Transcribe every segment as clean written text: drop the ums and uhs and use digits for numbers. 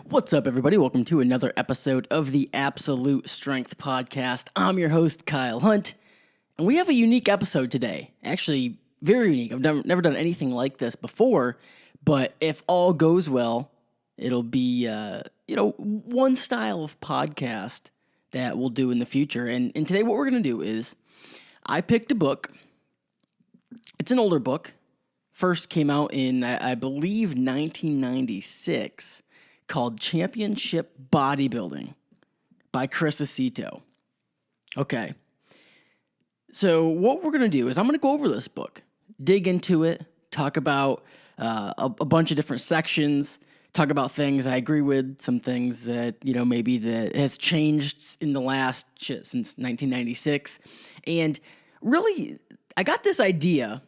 What's up, everybody? Welcome to another episode of the Absolute Strength Podcast. I'm your host, Kyle Hunt, and we have a unique episode today. Actually, very unique. I've never done anything like this before, but if all goes well, it'll be, one style of podcast that we'll do in the future. And today what we're going to do is I picked a book. It's an older book. First came out in, I believe, 1996, called Championship Bodybuilding by Chris Aceto. Okay. So what we're going to do is I'm going to go over this book, dig into it, talk about a bunch of different sections, talk about things I agree with, some things that, maybe that has changed in the last, since 1996. And really, I got this idea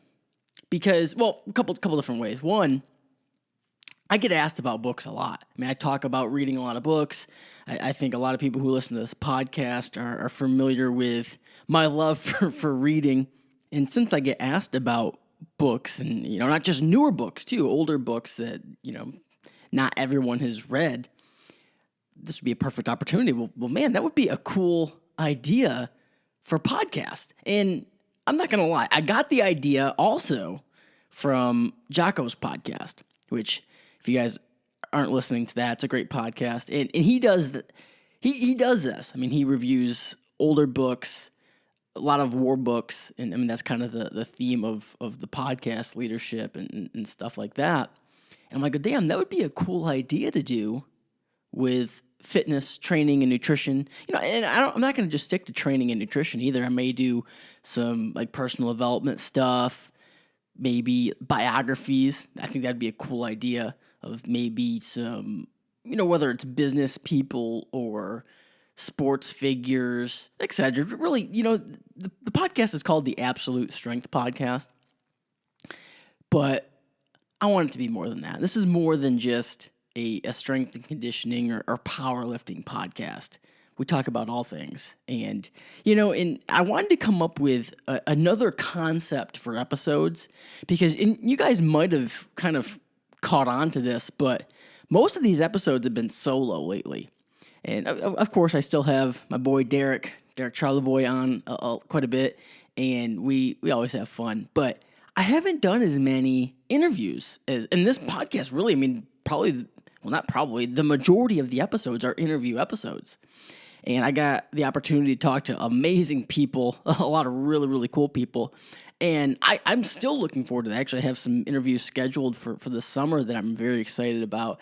because, a couple different ways. One, I get asked about books a lot. I mean, I talk about reading a lot of books. I think a lot of people who listen to this podcast are familiar with my love for reading. And since I get asked about books and, not just newer books too, older books that, not everyone has read, this would be a perfect opportunity. Well, man, that would be a cool idea for a podcast. And I'm not going to lie. I got the idea also from Jackos Podcast, which, if you guys aren't listening to that, it's a great podcast. And he does he does this. I mean, he reviews older books, a lot of war books, and I mean that's kind of the theme of the podcast, leadership and stuff like that. And I'm like, damn, that would be a cool idea to do with fitness, training, and nutrition. And I'm not going to just stick to training and nutrition either. I may do some like personal development stuff, maybe biographies. I think that'd be a cool idea of maybe some, whether it's business people or sports figures, etc. Really, the podcast is called the Absolute Strength Podcast, but I want it to be more than that. This is more than just a strength and conditioning or powerlifting podcast. We talk about all things. And, and I wanted to come up with another concept for episodes because you guys might have kind of caught on to this, but most of these episodes have been solo lately. And of course, I still have my boy Derrick Trolley Boy on quite a bit, and we always have fun. But I haven't done as many interviews and this podcast really, I mean, the majority of the episodes are interview episodes. And I got the opportunity to talk to amazing people, a lot of really, really cool people. And I'm still looking forward to that. Actually, I have some interviews scheduled for the summer that I'm very excited about.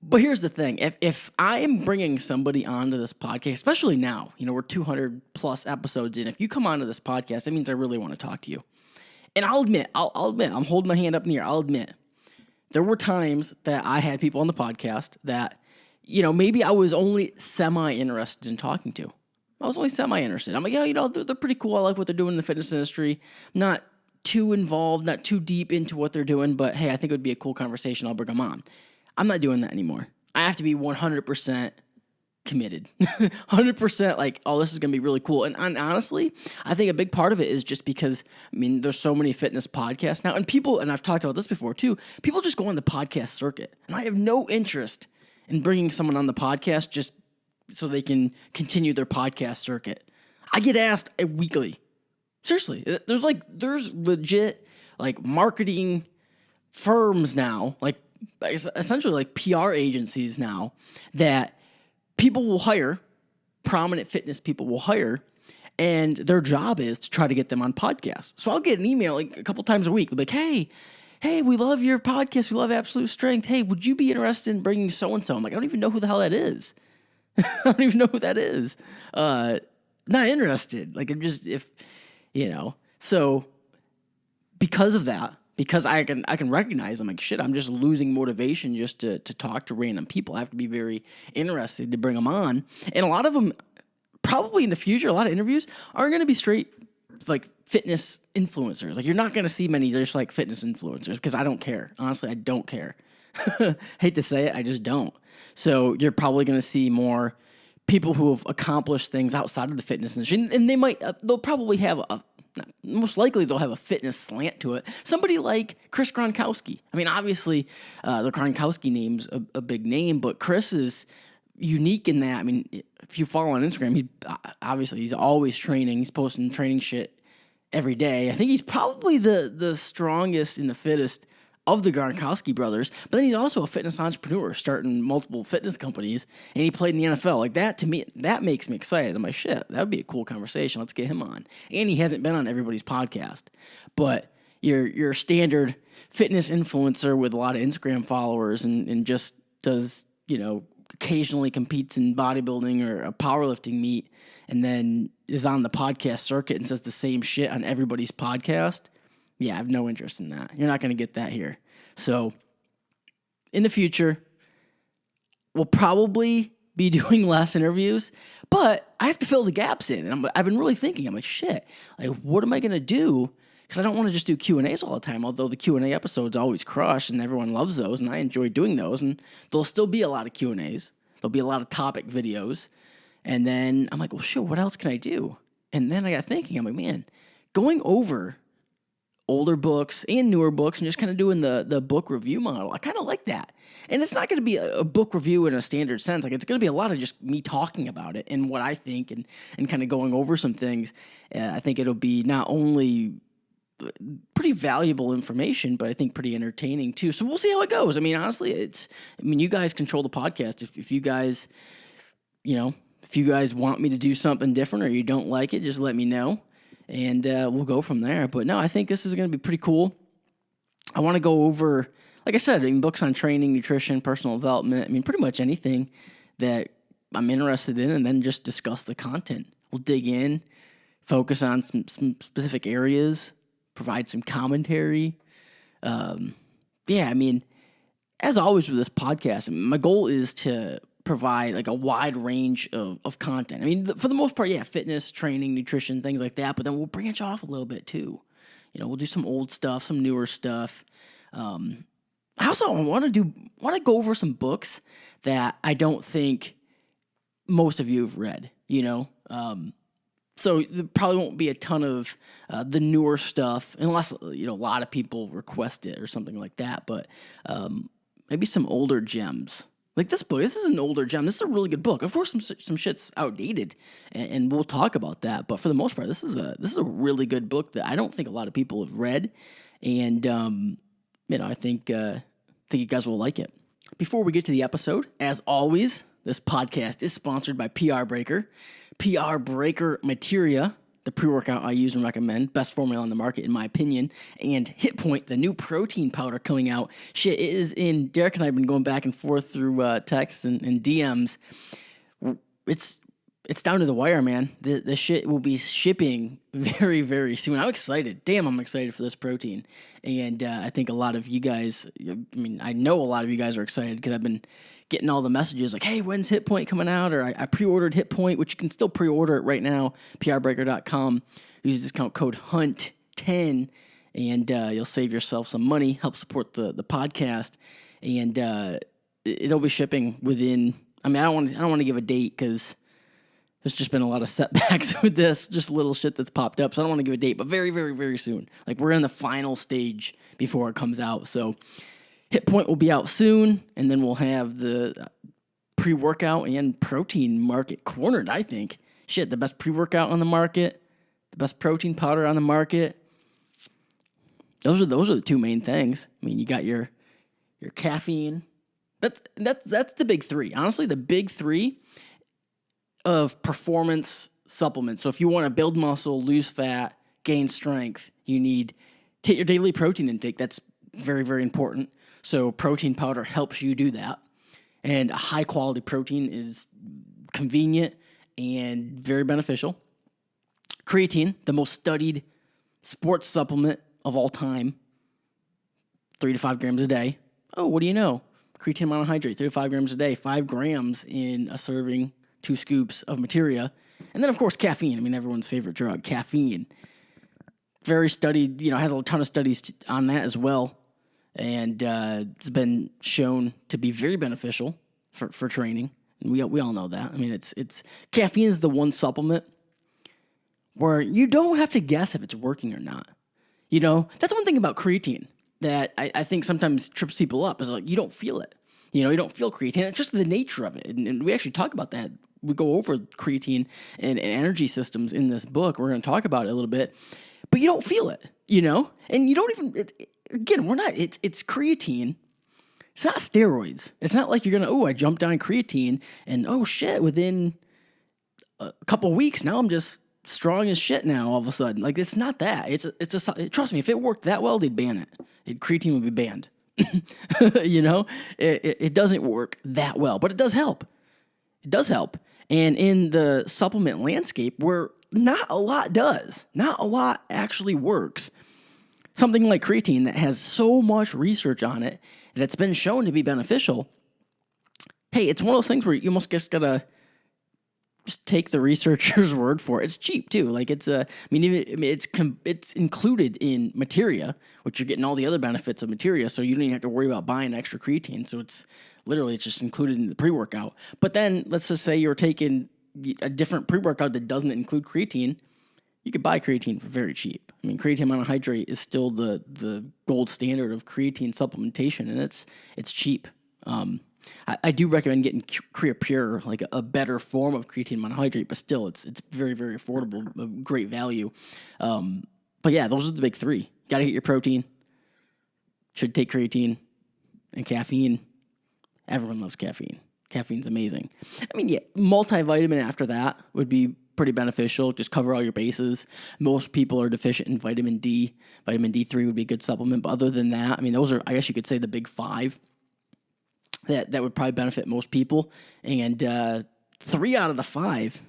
But here's the thing. If I am bringing somebody onto this podcast, especially now, we're 200 plus episodes in. If you come onto this podcast, that means I really want to talk to you. And I'll admit, I'm holding my hand up in the air. I'll admit, there were times that I had people on the podcast that, maybe I was only semi-interested in talking to. I was only semi-interested. I'm like, they're pretty cool. I like what they're doing in the fitness industry. I'm not too involved, not too deep into what they're doing, but hey, I think it would be a cool conversation. I'll bring them on. I'm not doing that anymore. I have to be 100% committed. 100% like, oh, this is going to be really cool. And honestly, I think a big part of it is just because, there's so many fitness podcasts now. And I've talked about this before too, people just go on the podcast circuit. And I have no interest in bringing someone on the podcast just so they can continue their podcast circuit. I get asked weekly. Seriously, there's legit like marketing firms now, like essentially like PR agencies now that people will hire, prominent fitness people will hire, and their job is to try to get them on podcasts. So I'll get an email like a couple times a week. They'll be like, hey, we love your podcast. We love Absolute Strength. Hey, would you be interested in bringing so-and-so? I'm like, I don't even know who the hell that is. I don't even know who that is. Not interested. Like, I'm just, so because of that, because I can recognize, I'm like, shit, I'm just losing motivation just to talk to random people. I have to be very interested to bring them on. And a lot of them, probably in the future, a lot of interviews aren't going to be straight, like, fitness influencers. Like, you're not going to see many just, like, fitness influencers because I don't care. Honestly, I don't care. Hate to say it, I just don't. So you're probably going to see more people who have accomplished things outside of the fitness industry, and they'll probably have most likely they'll have a fitness slant to it. Somebody like Chris Gronkowski. I mean, obviously, the Gronkowski name's a big name, but Chris is unique in that. I mean, if you follow on Instagram, he's always training. He's posting training shit every day. I think he's probably the strongest and the fittest of the Gronkowski brothers, but then he's also a fitness entrepreneur starting multiple fitness companies, and he played in the NFL. Like that, to me, that makes me excited. I'm like, shit, that would be a cool conversation. Let's get him on. And he hasn't been on everybody's podcast, but your standard fitness influencer with a lot of Instagram followers and just does, occasionally competes in bodybuilding or a powerlifting meet, and then is on the podcast circuit and says the same shit on everybody's podcast. Yeah, I have no interest in that. You're not going to get that here. So in the future, we'll probably be doing less interviews, but I have to fill the gaps in. And I've been really thinking, I'm like, shit, like, what am I going to do? Because I don't want to just do Q&As all the time, although the Q&A episodes always crush and everyone loves those, and I enjoy doing those, and there'll still be a lot of Q&As. There'll be a lot of topic videos. And then I'm like, well, shit, what else can I do? And then I got thinking, I'm like, man, going over older books and newer books and just kind of doing the book review model, I kind of like that. And it's not going to be a book review in a standard sense. Like, it's going to be a lot of just me talking about it and what I think and kind of going over some things. I think it'll be not only pretty valuable information, but I think pretty entertaining too. So we'll see how it goes. I mean, honestly, you guys control the podcast. If you guys, if you guys want me to do something different or you don't like it, just let me know. And we'll go from there. But no, I think this is going to be pretty cool. I want to go over, like I said, books on training, nutrition, personal development. Pretty much anything that I'm interested in, and then just discuss the content. We'll dig in, focus on some specific areas, provide some commentary. As always with this podcast, my goal is to provide like a wide range of content. For the most part, fitness, training, nutrition, things like that, but then we'll branch off a little bit too. We'll do some old stuff, some newer stuff. I also want to go over some books that I don't think most of you have read, so there probably won't be a ton of the newer stuff unless, a lot of people request it or something like that, but maybe some older gems. Like this book, this is an older gem. This is a really good book. Of course, some shit's outdated, and we'll talk about that. But for the most part, this is a really good book that I don't think a lot of people have read, and I think you guys will like it. Before we get to the episode, as always, this podcast is sponsored by PR Breaker. PR Breaker Materia, the pre-workout I use and recommend, best formula on the market in my opinion, and Hit Point, the new protein powder coming out. Shit, it is in. Derrick and I have been going back and forth through texts and DMs. It's down to the wire, man. The shit will be shipping very, very soon. I'm excited. Damn, I'm excited for this protein. And I think a lot of you guys, I know a lot of you guys are excited because I've been getting all the messages like, hey, when's Hit Point coming out? Or I pre-ordered Hit Point, which you can still pre-order it right now, prbreaker.com. Use discount code HUNT10, and you'll save yourself some money, help support the podcast, and it'll be shipping within, I don't want to give a date because there's just been a lot of setbacks with this, just little shit that's popped up, so I don't want to give a date, but very, very, very soon. Like, we're in the final stage before it comes out, so Hit Point will be out soon, and then we'll have the pre-workout and protein market cornered, I think. Shit, the best pre-workout on the market, the best protein powder on the market. Those are the two main things. You got your caffeine. That's the big three. Honestly, the big three of performance supplements. So if you want to build muscle, lose fat, gain strength, you need to hit your daily protein intake. That's very, very important. So protein powder helps you do that. And a high quality protein is convenient and very beneficial. Creatine, the most studied sports supplement of all time, 3 to 5 grams a day. Oh, what do you know? Creatine monohydrate, 3 to 5 grams a day, 5 grams in a serving, 2 scoops of materia. And then, of course, caffeine. Everyone's favorite drug, caffeine. Very studied, has a ton of studies on that as well. And it's been shown to be very beneficial for training. And we all know that. It's caffeine is the one supplement where you don't have to guess if it's working or not. You know, that's one thing about creatine that I think sometimes trips people up is like, you don't feel it. You know, you don't feel creatine. It's just the nature of it. And we actually talk about that. We go over creatine and energy systems in this book. We're going to talk about it a little bit, but you don't feel it, you know, and you don't even, it's creatine. It's not steroids. It's not like you're going to, I jumped on creatine and oh shit, within a couple weeks, now I'm just strong as shit now all of a sudden. Like, it's not that. Trust me, if it worked that well, they'd ban it. Creatine would be banned. You know, it doesn't work that well, but it does help. It does help. And in the supplement landscape where not a lot does, not a lot actually works, something like creatine that has so much research on it that's been shown to be beneficial, hey, it's one of those things where you almost just gotta just take the researcher's word for it. It's cheap too. Like it's included in Materia, which you're getting all the other benefits of Materia, so you don't even have to worry about buying extra creatine. So it's just included in the pre-workout. But then let's just say you're taking a different pre-workout that doesn't include creatine. You could buy creatine for very cheap. I mean, creatine monohydrate is still the gold standard of creatine supplementation, and it's cheap. I do recommend getting Creapure, like a better form of creatine monohydrate, but still, it's very, very affordable, great value. But yeah, those are the big three. Got to get your protein. Should take creatine and caffeine. Everyone loves caffeine. Caffeine's amazing. I mean, yeah, multivitamin after that would be pretty beneficial. Just cover all your bases. Most people are deficient in vitamin D. Vitamin D3 would be a good supplement. But other than that, I mean, those are, I guess you could say, the big five that would probably benefit most people. And 3 out of the 5,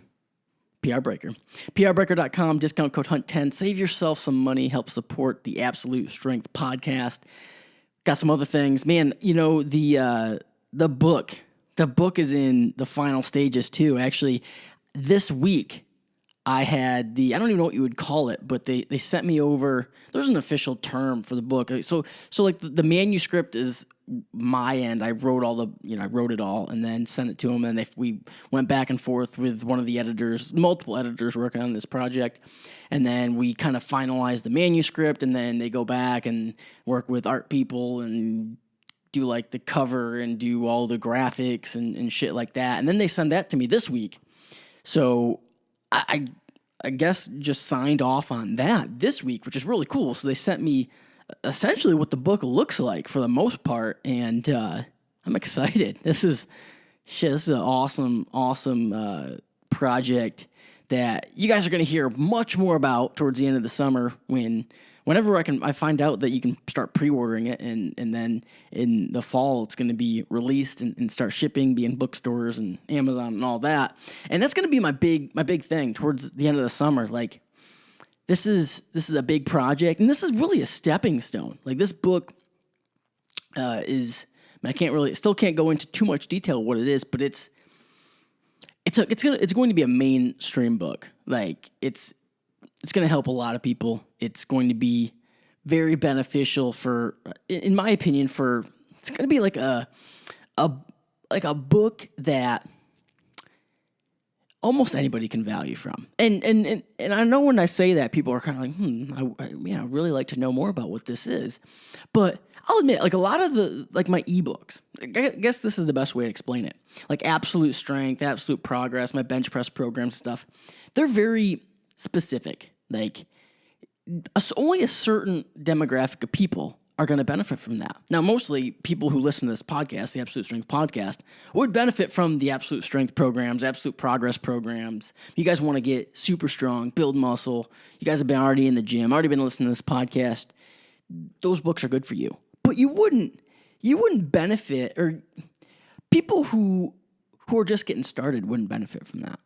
PR Breaker. PRBreaker.com, discount code HUNT10. Save yourself some money. Help support the Absolute Strength podcast. Got some other things. Man, you know, the book is in the final stages too. Actually, this week I had I don't even know what you would call it, but they sent me over, there's an official term for the book. So like the manuscript is my end. I wrote it all and then sent it to them. And we went back and forth with one of the editors, multiple editors working on this project. And then we kind of finalized the manuscript, and then they go back and work with art people and do like the cover and do all the graphics and shit like that. And then they send that to me this week. So I guess just signed off on that this week, which is really cool. So they sent me essentially what the book looks like for the most part. And I'm excited. This is an awesome project that you guys are going to hear much more about towards the end of the summer whenever I find out that you can start pre-ordering it, and then in the fall it's going to be released and start shipping, be in bookstores and Amazon and all that. And that's going to be my big thing towards the end of the summer. Like this is a big project, and this is really a stepping stone. Like this book still can't go into too much detail what it is, but it's going to be a mainstream book. Like it's going to help a lot of people. It's going to be very beneficial in my opinion, it's going to be like a book that almost anybody can value from. And I know when I say that, people are kind of like, I really like to know more about what this is. But I'll admit, like a lot of my ebooks, I guess this is the best way to explain it. Like Absolute Strength, Absolute Progress, my bench press program stuff, they're very specific. Like only a certain demographic of people are going to benefit from that. Now, mostly people who listen to this podcast, the Absolute Strength podcast, would benefit from the Absolute Strength programs, Absolute Progress programs. You guys want to get super strong, build muscle. You guys have been already in the gym, already been listening to this podcast. Those books are good for you. But you wouldn't benefit, or people who are just getting started wouldn't benefit from that.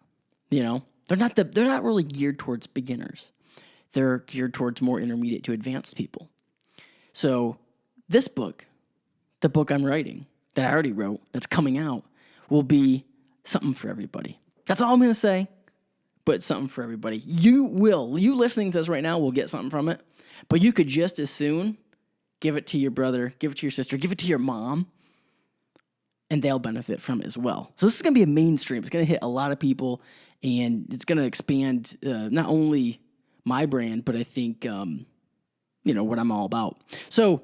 You know, they're not really geared towards beginners. They're geared towards more intermediate to advanced people. So this book, the book I'm writing, that I already wrote, that's coming out, will be something for everybody. That's all I'm going to say, but it's something for everybody. You listening to this right now will get something from it, but you could just as soon give it to your brother, give it to your sister, give it to your mom, and they'll benefit from it as well. So this is going to be a mainstream. It's going to hit a lot of people, and it's going to expand not only my brand, but I think, what I'm all about. So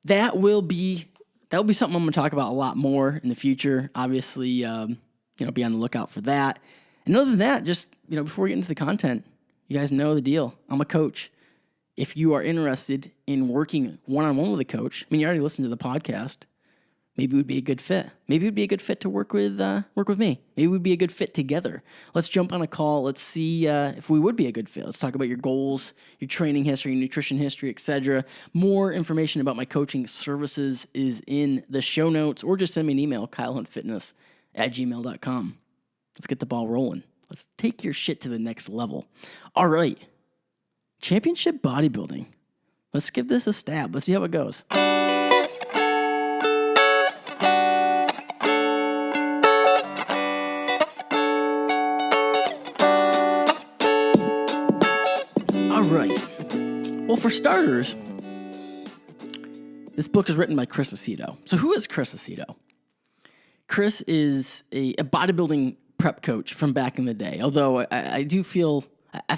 that will be something I'm going to talk about a lot more in the future. Obviously, be on the lookout for that. And other than that, just, before we get into the content, you guys know the deal. I'm a coach. If you are interested in working one-on-one with a coach, you already listened to the podcast. Maybe it would be a good fit. Maybe it would be a good fit to work with me. Maybe it would be a good fit together. Let's jump on a call. Let's see if we would be a good fit. Let's talk about your goals, your training history, nutrition history, etc. More information about my coaching services is in the show notes, or just send me an email, kylehuntfitness@gmail.com. Let's get the ball rolling. Let's take your shit to the next level. All right. Championship Bodybuilding. Let's give this a stab. Let's see how it goes. All right. Well, for starters, this book is written by Chris Aceto. So who is Chris Aceto? Chris is a bodybuilding prep coach from back in the day, although I feel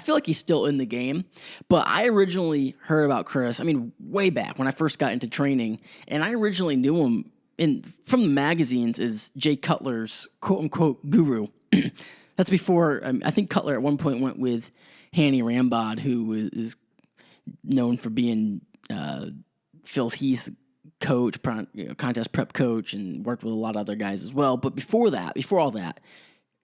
like he's still in the game. But I originally heard about Chris, way back when I first got into training, and I originally knew him from the magazines as Jay Cutler's quote-unquote guru. That's before, I think Cutler at one point went with Hanny Rambod, who is known for being Phil Heath's coach, contest prep coach, and worked with a lot of other guys as well. But before all that,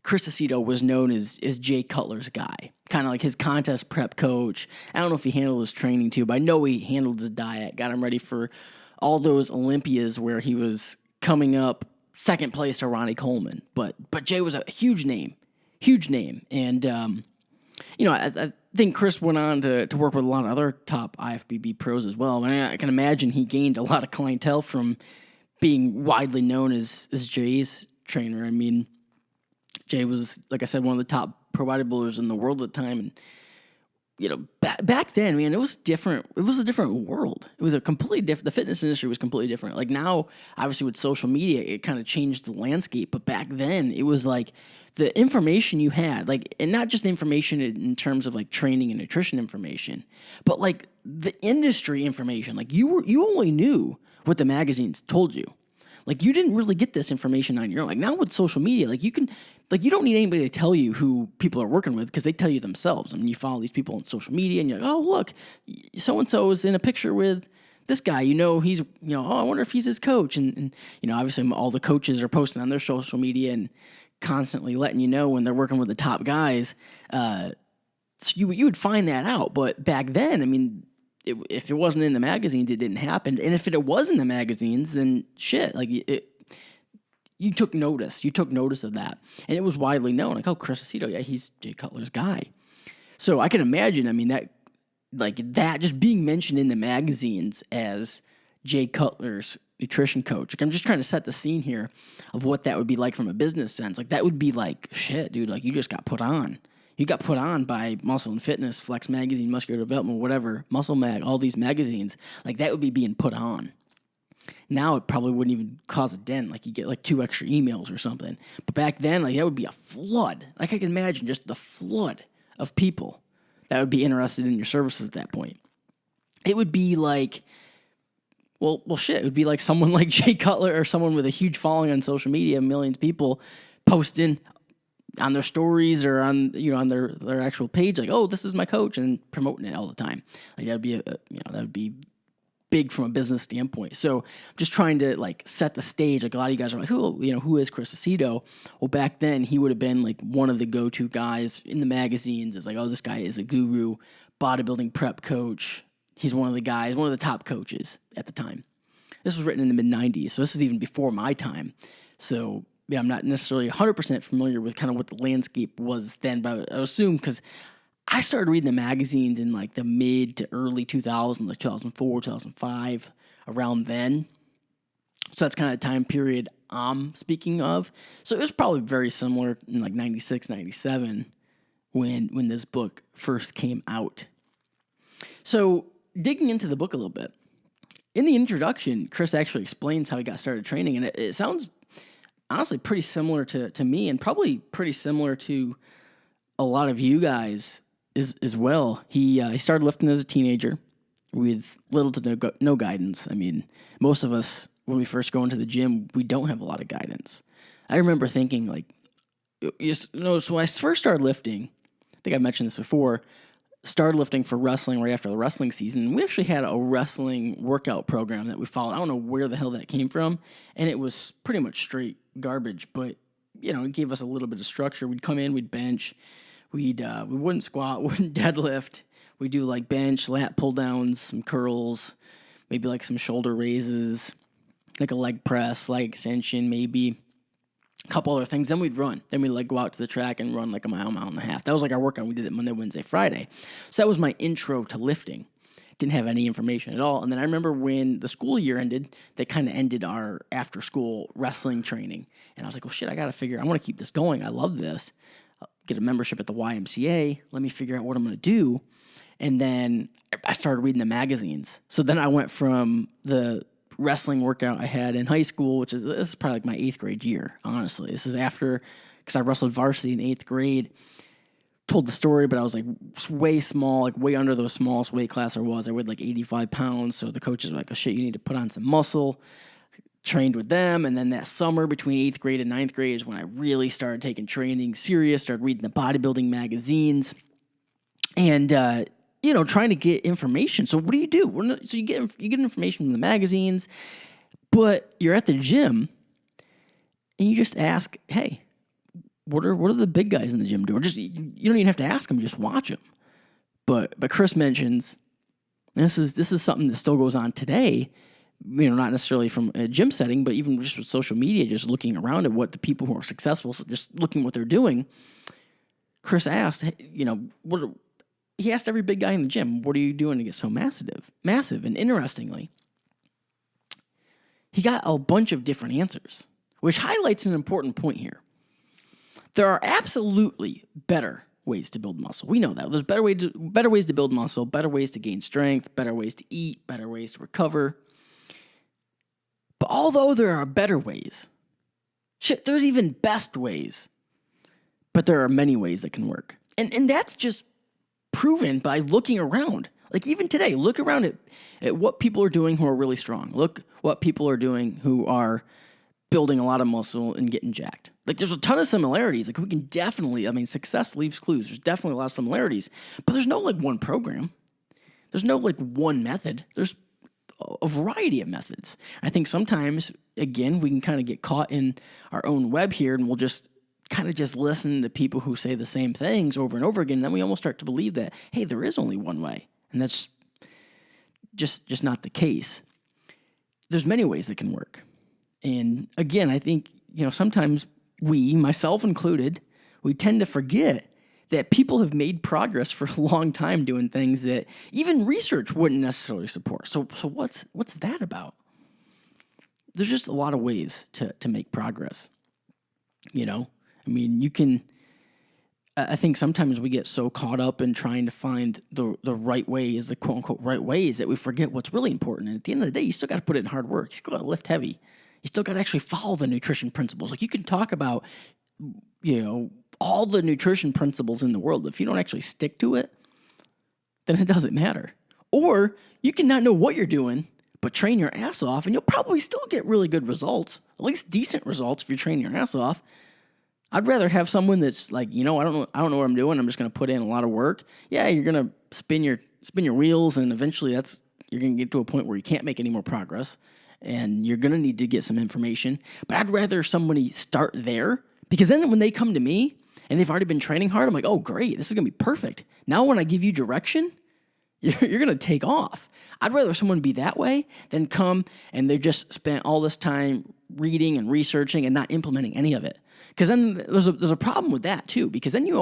Chris Aceto was known as Jay Cutler's guy, kind of like his contest prep coach. I don't know if he handled his training too, but I know he handled his diet, got him ready for all those Olympias where he was coming up second place to Ronnie Coleman. But Jay was a huge name. And, I think Chris went on to work with a lot of other top IFBB pros as well. I can imagine he gained a lot of clientele from being widely known as Jay's trainer. Jay was, like I said, one of the top pro bodybuilders in the world at the time. And, back then, it was different. It was a different world. It was a completely different, the fitness industry was completely different. Like now, obviously with social media, it kind of changed the landscape. But back then, it was like the information you had, and not just the information in terms of like training and nutrition information, but like the industry information. Like you only knew what the magazines told you. Like you didn't really get this information on your own. Like now with social media, you don't need anybody to tell you who people are working with because they tell you themselves. You follow these people on social media and you're like, oh, look, so-and-so is in a picture with this guy. I wonder if he's his coach. And obviously all the coaches are posting on their social media and constantly letting you know when they're working with the top guys. So you would find that out. But back then, if it wasn't in the magazines, it didn't happen. And if it was in the magazines, then shit, you took notice. You took notice of that. And it was widely known. Like, oh, Chris Aceto, yeah, he's Jay Cutler's guy. So I can imagine, that just being mentioned in the magazines as Jay Cutler's nutrition coach. I'm just trying to set the scene here of what that would be like from a business sense. That would be like, shit, dude, you just got put on. You got put on by Muscle and Fitness, Flex Magazine, Muscular Development, whatever, Muscle Mag, all these magazines. That would be being put on. Now it probably wouldn't even cause a dent. You get 2 extra emails or something. But back then, that would be a flood. I can imagine just the flood of people that would be interested in your services at that point. It would be like, well, shit. It would be like someone like Jay Cutler or someone with a huge following on social media, millions of people posting on their stories or on their actual page, oh, this is my coach, and promoting it all the time. That would be big from a business standpoint. So I'm just trying to set the stage. A lot of you guys are like, who is Chris Aceto? Well, back then he would have been one of the go-to guys in the magazines. It's oh, this guy is a guru, bodybuilding prep coach. He's one of the guys, one of the top coaches at the time. This was written in the mid-90s, so this is even before my time. So I'm not necessarily 100% familiar with kind of what the landscape was then, but I assume because I started reading the magazines in the mid to early 2000s, 2004, 2005, around then. So that's kind of the time period I'm speaking of. So it was probably very similar in 96, 97 when this book first came out. So digging into the book a little bit, in the introduction, Chris actually explains how he got started training, and it sounds honestly pretty similar to me, and probably pretty similar to a lot of you guys as well. He started lifting as a teenager with little to no guidance. I mean, most of us, when we first go into the gym, we don't have a lot of guidance. I remember thinking, like, so when I first started lifting, I think I mentioned this before, started lifting for wrestling right after the wrestling season. We actually had a wrestling workout program that we followed. I don't know where the hell that came from, and it was pretty much straight garbage, but, it gave us a little bit of structure. We'd come in, we'd bench, we wouldn't squat, wouldn't deadlift. We'd do, like, bench, lat pull-downs, some curls, maybe, like, some shoulder raises, like a leg press, leg extension, maybe a couple other things. Then we'd run. Then we'd, like, go out to the track and run, like, a mile and a half. That was, like, our workout. We did it Monday, Wednesday, Friday. So that was my intro to lifting. Didn't have any information at all. And then I remember when the school year ended, they kind of ended our after-school wrestling training. And I was like, well, shit, I want to keep this going. I love this. I'll get a membership at the YMCA. Let me figure out what I'm going to do. And then I started reading the magazines. So then I went from the wrestling workout I had in high school, this is probably like my 8th grade year, honestly. This is after, because I wrestled varsity in 8th grade. Told the story, but I was like way small, like way under the smallest weight class I was. I weighed like 85 pounds. So the coaches were like, oh shit, you need to put on some muscle. Trained with them. And then that summer between 8th grade and 9th grade is when I really started taking training serious, started reading the bodybuilding magazines. And, trying to get information. So what do you do? So you get information from the magazines, but you're at the gym and you just ask, hey, what are the big guys in the gym doing? Just, you don't even have to ask them, just watch them. But Chris mentions this is something that still goes on today, not necessarily from a gym setting, but even just with social media, just looking around at what the people who are successful, so just looking what they're doing. Chris asked, he asked every big guy in the gym, what are you doing to get so massive? And interestingly, he got a bunch of different answers, which highlights an important point here. There are absolutely better ways to build muscle. We know that. There's better ways to build muscle, better ways to gain strength, better ways to eat, better ways to recover. But although there are better ways, there's even best ways. But there are many ways that can work. And that's just proven by looking around. Like even today, look around at what people are doing who are really strong. Look what people are doing who are building a lot of muscle and getting jacked. Like there's a ton of similarities. Like we can definitely, success leaves clues. There's definitely a lot of similarities, but there's no like one program. There's no like one method. There's a variety of methods. I think sometimes, again, we can kind of get caught in our own web here and we'll just kind of just listen to people who say the same things over and over again. And then we almost start to believe that, hey, there is only one way. And that's just not the case. There's many ways that can work. And again, I think, sometimes we, myself included, we tend to forget that people have made progress for a long time doing things that even research wouldn't necessarily support. So what's that about? There's just a lot of ways to make progress. You can, I think sometimes we get so caught up in trying to find the right ways, the quote unquote right ways, that we forget what's really important. And at the end of the day, you still got to put in hard work. You still got to lift heavy. You still got to actually follow the nutrition principles. Like you can talk about, all the nutrition principles in the world, but if you don't actually stick to it, then it doesn't matter. Or you can not know what you're doing, but train your ass off, and you'll probably still get really good results, at least decent results if you're training your ass off. I'd rather have someone that's like, I don't know what I'm doing. I'm just going to put in a lot of work. Yeah, you're going to spin your wheels, and eventually you're going to get to a point where you can't make any more progress, and you're going to need to get some information. But I'd rather somebody start there, because then when they come to me and they've already been training hard, I'm like, oh, great, this is going to be perfect. Now when I give you direction, you're going to take off. I'd rather someone be that way than come and they just spent all this time reading and researching and not implementing any of it. Because then there's a problem with that too, because then you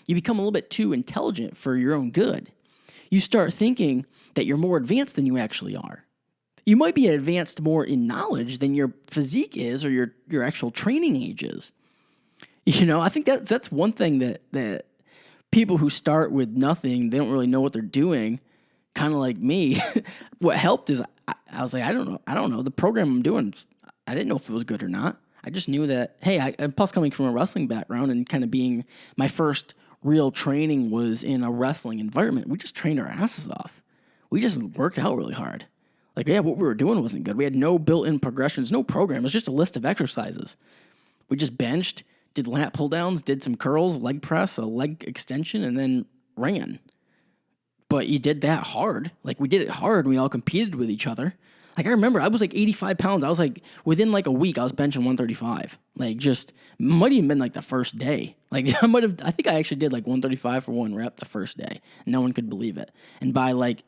become a little bit too intelligent for your own good. You start thinking that you're more advanced than you actually are. You might be advanced more in knowledge than your physique is or your actual training age is. I think that's one thing that people who start with nothing, they don't really know what they're doing, kind of like me. What helped is I was like, I don't know. The program I'm doing, I didn't know if it was good or not. I just knew that, hey, and plus coming from a wrestling background and kind of being my first real training was in a wrestling environment, we just trained our asses off. We just worked out really hard. Like, yeah, what we were doing wasn't good. We had no built-in progressions, no program. It was just a list of exercises. We just benched, did lat pull-downs, did some curls, leg press, a leg extension, and then ran. But you did that hard. Like, we did it hard, and we all competed with each other. Like, I remember I was like 85 pounds. I was like, within like a week, I was benching 135. Like, just, might even been like the first day. Like, I think I actually did like 135 for one rep the first day. No one could believe it. And by like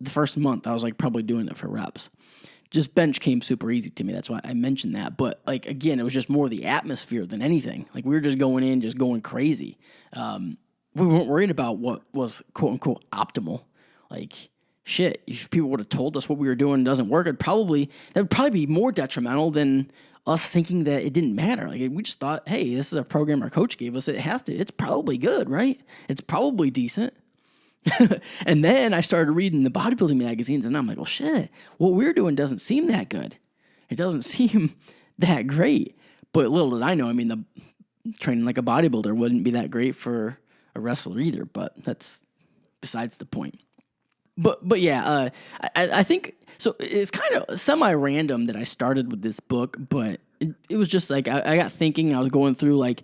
the first month, I was like probably doing it for reps. Just bench came super easy to me. That's why I mentioned that. But like, again, it was just more the atmosphere than anything. Like, we were just going in, just going crazy. We weren't worried about what was quote unquote optimal. Like, shit, if people would have told us what we were doing doesn't work, that would probably be more detrimental than us thinking that it didn't matter. Like, we just thought, hey, this is a program our coach gave us. It's probably good, right? It's probably decent. And then I started reading the bodybuilding magazines, and I'm like, well, shit, what we're doing doesn't seem that good. It doesn't seem that great. But little did I know, the training like a bodybuilder wouldn't be that great for a wrestler either, but that's besides the point. But yeah, I think, so it's kind of semi-random that I started with this book, but it was just like, I got thinking, I was going through, like,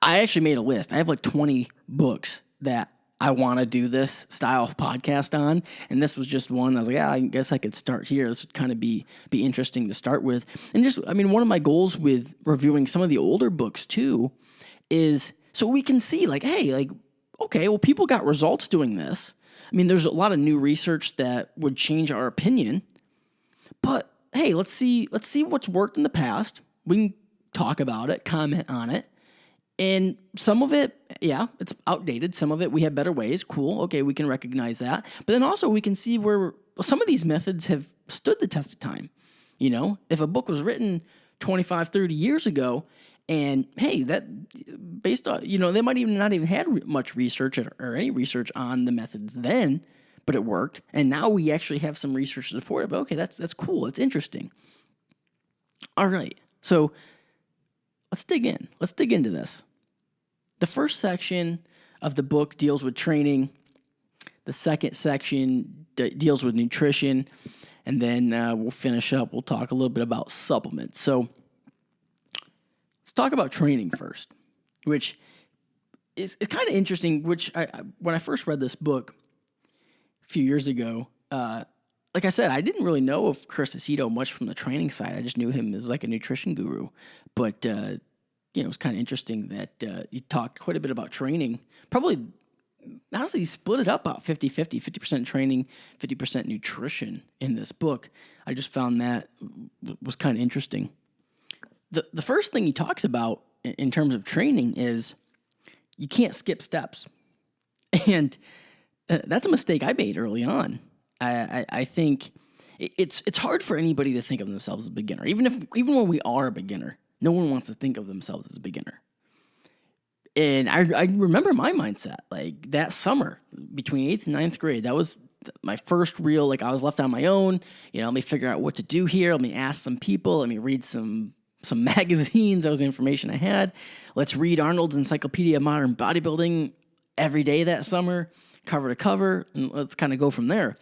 I actually made a list. I have like 20 books that I want to do this style of podcast on, and this was just one. I was like, yeah, I guess I could start here. This would kind of be interesting to start with. And just, one of my goals with reviewing some of the older books too is so we can see, like, hey, like, okay, well, people got results doing this. There's a lot of new research that would change our opinion, but hey, let's see what's worked in the past. We can talk about it, comment on it. And some of it, yeah, it's outdated. Some of it, we have better ways. Cool. Okay, we can recognize that. But then also we can see where some of these methods have stood the test of time. If a book was written 25, 30 years ago, and hey, that based on, they might even not even had much research or any research on the methods then, but it worked. And now we actually have some research to support it. But okay, that's cool. It's interesting. All right. So let's dig in. Let's dig into this. The first section of the book deals with training. The second section deals with nutrition. And then we'll finish up. We'll talk a little bit about supplements. So let's talk about training first, which is kind of interesting, which when I first read this book a few years ago, like I said, I didn't really know of Chris Aceto much from the training side. I just knew him as like a nutrition guru. But, it was kind of interesting that he talked quite a bit about training. Probably, honestly, he split it up about 50-50, 50% training, 50% nutrition in this book. I just found that was kind of interesting. The first thing he talks about in terms of training is you can't skip steps. And that's a mistake I made early on. I think it's hard for anybody to think of themselves as a beginner. Even when we are a beginner, no one wants to think of themselves as a beginner. And I remember my mindset, like that summer between 8th and 9th grade, that was my first real, like I was left on my own, let me figure out what to do here. Let me ask some people. Let me read some magazines. That was the information I had. Let's read Arnold's Encyclopedia of Modern Bodybuilding every day that summer, cover to cover, and let's kind of go from there.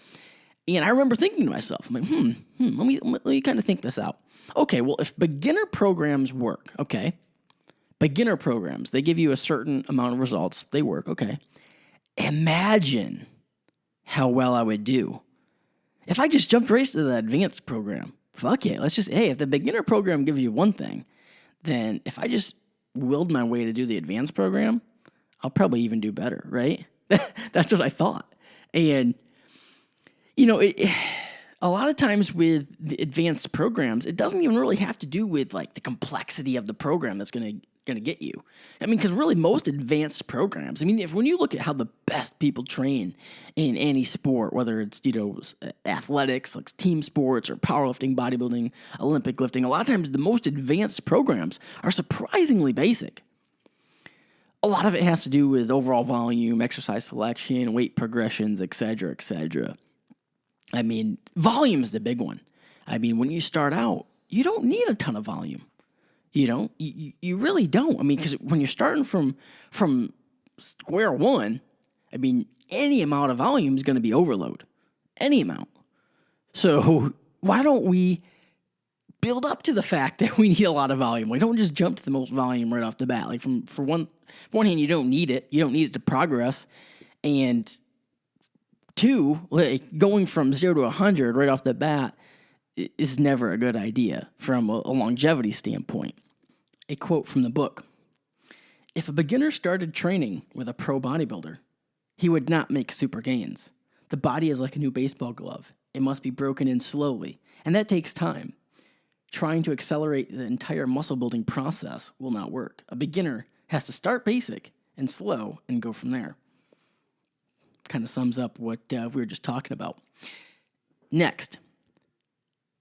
And I remember thinking to myself, I'm like, let me kind of think this out. Okay, well, if beginner programs work, okay, beginner programs, they give you a certain amount of results, they work, okay. Imagine how well I would do if I just jumped right to the advanced program. Fuck yeah, if the beginner program gives you one thing, then if I just willed my way to do the advanced program, I'll probably even do better, right? That's what I thought. And, a lot of times with the advanced programs, it doesn't even really have to do with like the complexity of the program that's going to get you. Because really most advanced programs, when you look at how the best people train in any sport, whether it's, athletics, like team sports or powerlifting, bodybuilding, Olympic lifting, a lot of times the most advanced programs are surprisingly basic. A lot of it has to do with overall volume, exercise selection, weight progressions, et cetera, et cetera. Volume is the big one. When you start out, you don't need a ton of volume. You really don't. I mean, because when you're starting from square one, I mean, any amount of volume is going to be overload. Any amount. So why don't we build up to the fact that we need a lot of volume? We don't just jump to the most volume right off the bat. Like for one hand, you don't need it. You don't need it to progress. And two, like going from 0 to 100 right off the bat is never a good idea from a longevity standpoint. A quote from the book: "If a beginner started training with a pro bodybuilder, he would not make super gains. The body is like a new baseball glove. It must be broken in slowly, and that takes time. Trying to accelerate the entire muscle building process will not work. A beginner has to start basic and slow and go from there." Kind of sums up what we were just talking about. Next,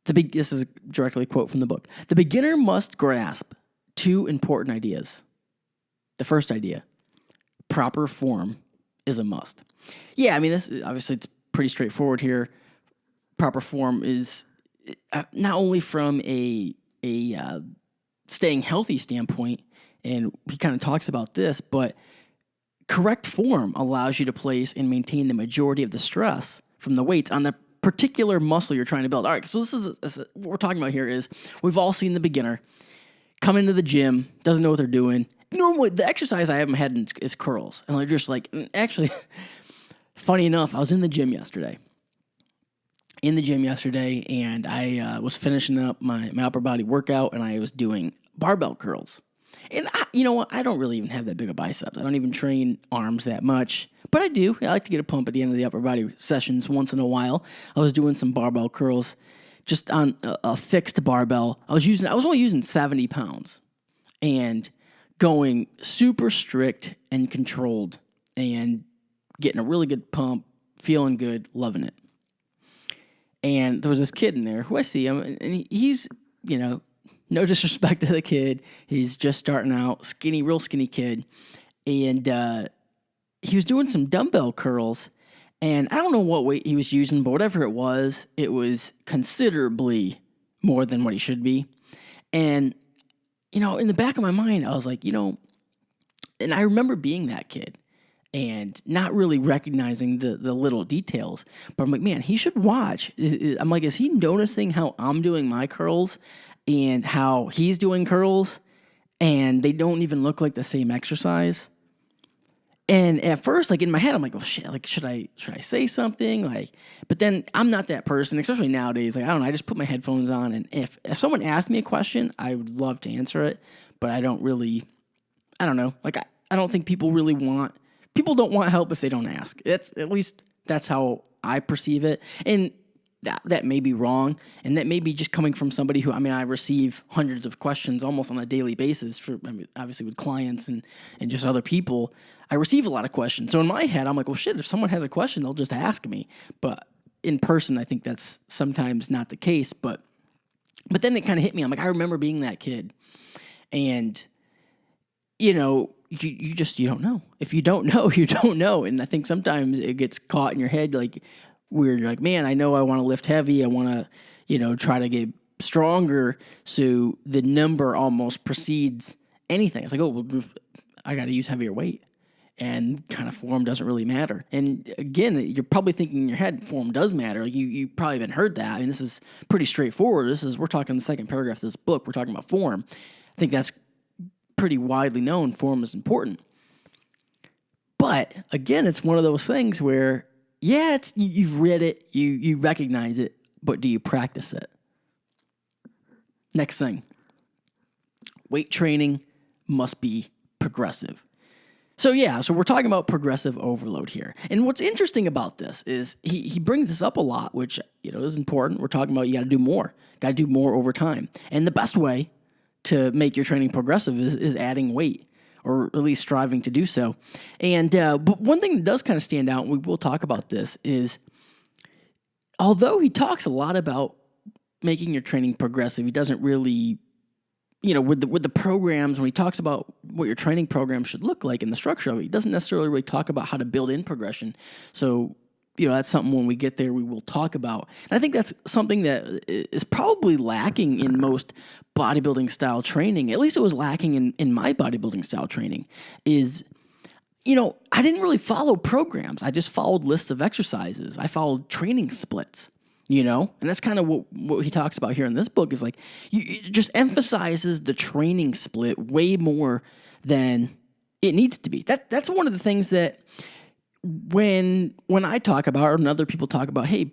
this is directly a quote from the book. "The beginner must grasp two important ideas. The first idea, proper form is a must." Yeah, I mean, this obviously it's pretty straightforward here. Proper form is not only from a staying healthy standpoint, and he kind of talks about this, but correct form allows you to place and maintain the majority of the stress from the weights on the particular muscle you're trying to build. All right, so this is what we're talking about here is we've all seen the beginner come into the gym, doesn't know what they're doing. Normally, the exercise I haven't had is curls. And they're just like, actually, funny enough, I was in the gym yesterday. And I was finishing up my upper body workout, and I was doing barbell curls. And you know what? I don't really even have that big of biceps. I don't even train arms that much. But I do. I like to get a pump at the end of the upper body sessions once in a while. I was doing some barbell curls just on a fixed barbell. I was only using 70 pounds and going super strict and controlled and getting a really good pump, feeling good, loving it. And there was this kid in there who I see him, and he's, no disrespect to the kid. He's just starting out, real skinny kid. And he was doing some dumbbell curls. And I don't know what weight he was using, but whatever it was considerably more than what he should be. And, in the back of my mind, I was like, and I remember being that kid and not really recognizing the little details. But I'm like, man, he should watch. I'm like, is he noticing how I'm doing my curls and how he's doing curls, and they don't even look like the same exercise? And at first, in my head, I'm like, oh shit, should I say something? But then I'm not that person, especially nowadays. I don't know, I just put my headphones on, and if someone asked me a question, I would love to answer it, but I don't know. I don't think people don't want help if they don't ask. That's how I perceive it. And that may be wrong, and that may be just coming from somebody who, I receive hundreds of questions almost on a daily basis obviously with clients and just other people. I receive a lot of questions. So in my head, I'm like, well, shit, if someone has a question, they'll just ask me. But in person, I think that's sometimes not the case. But then it kind of hit me. I'm like, I remember being that kid. And, you don't know. If you don't know, you don't know. And I think sometimes it gets caught in your head, where you're like, man, I know I want to lift heavy. I want to, try to get stronger. So the number almost precedes anything. It's like, oh, well, I got to use heavier weight. And kind of form doesn't really matter. And again, you're probably thinking in your head, form does matter. You probably haven't heard that. This is pretty straightforward. We're talking the second paragraph of this book. We're talking about form. I think that's pretty widely known. Form is important. But again, it's one of those things where, yeah, you've read it, you recognize it, but do you practice it? Next thing, weight training must be progressive. So we're talking about progressive overload here. And what's interesting about this is he brings this up a lot, which, is important. We're talking about you got to do more. Got to do more over time. And the best way to make your training progressive is adding weight, or at least striving to do so. And but one thing that does kind of stand out, and we will talk about this, is although he talks a lot about making your training progressive, he doesn't really, with the programs, when he talks about what your training program should look like and the structure of it, he doesn't necessarily really talk about how to build in progression. So that's something when we get there we will talk about. And I think that's something that is probably lacking in most bodybuilding style training. At least it was lacking in my bodybuilding style training is, I didn't really follow programs. I just followed lists of exercises. I followed training splits, and that's kind of what he talks about here in this book is like, it just emphasizes the training split way more than it needs to be. That's one of the things that when I talk about, or when other people talk about, hey,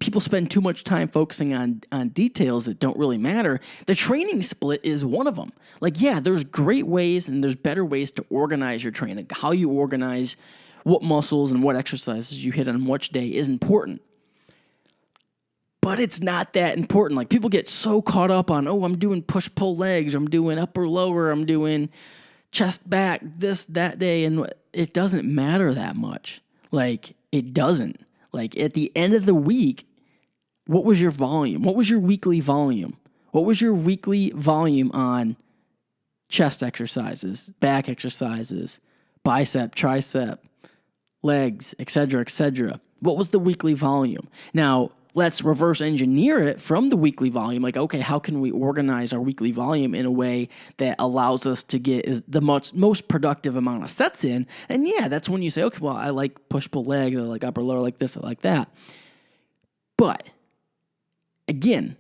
people spend too much time focusing on details that don't really matter. The training split is one of them. Like, yeah, there's great ways and there's better ways to organize your training. How you organize what muscles and what exercises you hit on which day is important. But it's not that important. Like, people get so caught up on, I'm doing push-pull legs, I'm doing upper lower, I'm doing chest back that day, and it doesn't matter that much. Like, it doesn't. Like, at the end of the week, what was your volume? What was your weekly volume? What was your weekly volume on chest exercises, back exercises, bicep, tricep, legs, etc., etc.? What was the weekly volume? Now, let's reverse engineer it from the weekly volume. Like, okay, how can we organize our weekly volume in a way that allows us to get the most productive amount of sets in? And yeah, that's when you say, okay, well, I like push-pull legs, I like upper lower, like this, I like that. But again,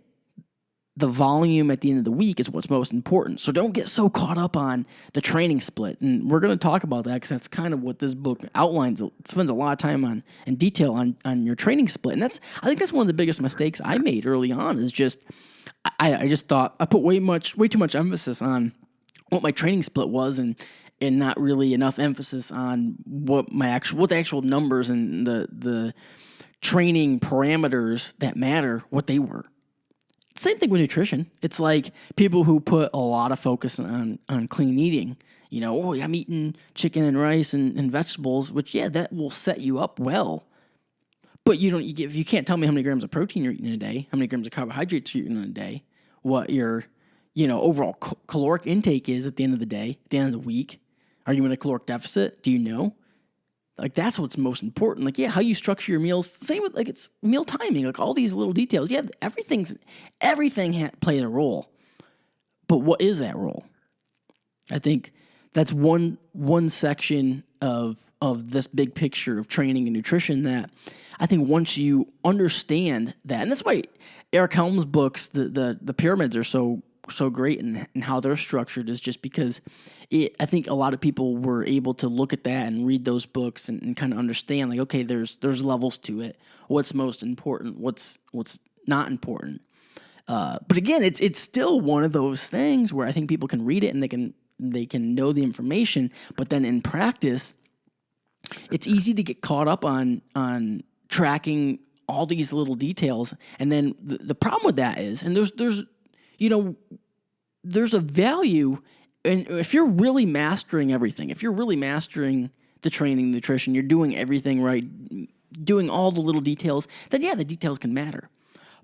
the volume at the end of the week is what's most important. So don't get so caught up on the training split. And we're going to talk about that because that's kind of what this book outlines. It spends a lot of time on and detail on your training split. And I think that's one of the biggest mistakes I made early on is just, I just thought I put way too much emphasis on what my training split was and not really enough emphasis on what the actual numbers and the training parameters that matter, what they were. Same thing with nutrition. It's like people who put a lot of focus on clean eating. I'm eating chicken and rice and vegetables, which, yeah, that will set you up well. But you can't tell me how many grams of protein you're eating in a day, how many grams of carbohydrates you're eating in a day, what your overall caloric intake is at the end of the day, at the end of the week. Are you in a caloric deficit? Do you know? Like, that's what's most important. Like, yeah, how you structure your meals. Same with, like, it's meal timing. Like, all these little details. Yeah, everything plays a role. But what is that role? I think that's one section of this big picture of training and nutrition that I think once you understand that, and that's why Eric Helm's books, the pyramids are so great and how they're structured is just because I think a lot of people were able to look at that and read those books and kind of understand, like, okay, there's levels to it. What's most important? What's not important? But again, it's still one of those things where I think people can read it and they can know the information, but then in practice, it's easy to get caught up on tracking all these little details. And then the problem with that is, and there's a value, and if you're really mastering everything, if you're really mastering the training, nutrition, you're doing everything right, doing all the little details, then yeah, the details can matter.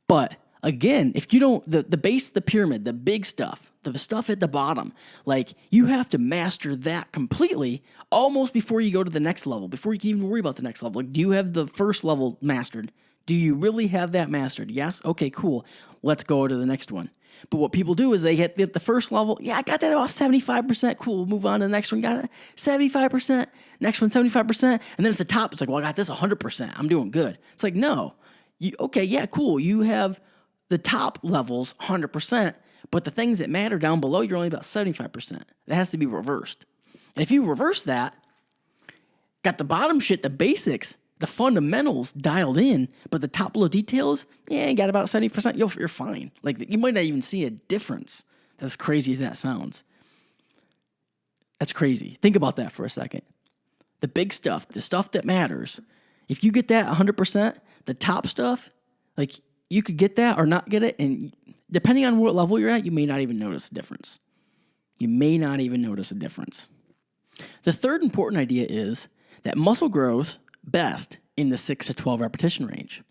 But again, if you don't, the base of the pyramid, the big stuff, the stuff at the bottom, like, you have to master that completely almost before you go to the next level, before you can even worry about the next level. Like, do you have the first level mastered? Do you really have that mastered? Yes? Okay, cool. Let's go to the next one. But what people do is they hit the first level. Yeah, I got that about 75%. Cool, we'll move on to the next one. Got it 75%. Next one, 75%. And then at the top, it's like, well, I got this 100%. I'm doing good. It's like, no. Okay, yeah, cool. You have the top levels 100%, but the things that matter down below, you're only about 75%. That has to be reversed. And if you reverse that, got the bottom shit, the basics, the fundamentals dialed in, but the top little details, yeah, you got about 70%, you're fine. Like, you might not even see a difference. As crazy as that sounds. That's crazy. Think about that for a second. The big stuff, the stuff that matters, if you get that 100%, the top stuff, like, you could get that or not get it, and depending on what level you're at, you may not even notice a difference. You may not even notice a difference. The third important idea is that muscle grows best in the 6 to 12 repetition range.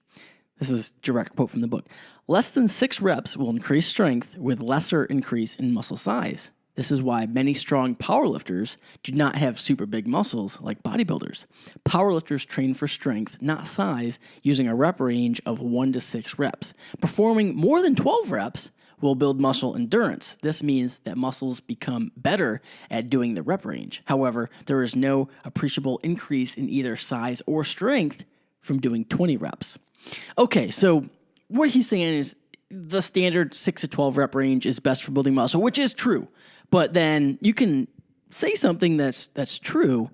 This is a direct quote from the book. Less than 6 reps will increase strength with lesser increase in muscle size. This is why many strong powerlifters do not have super big muscles like bodybuilders. Powerlifters train for strength, not size, using a rep range of 1 to 6 reps. Performing more than 12 reps will build muscle endurance. This means that muscles become better at doing the rep range. However, there is no appreciable increase in either size or strength from doing 20 reps. Okay, so what he's saying is the standard 6 to 12 rep range is best for building muscle, which is true. But then you can say something that's true,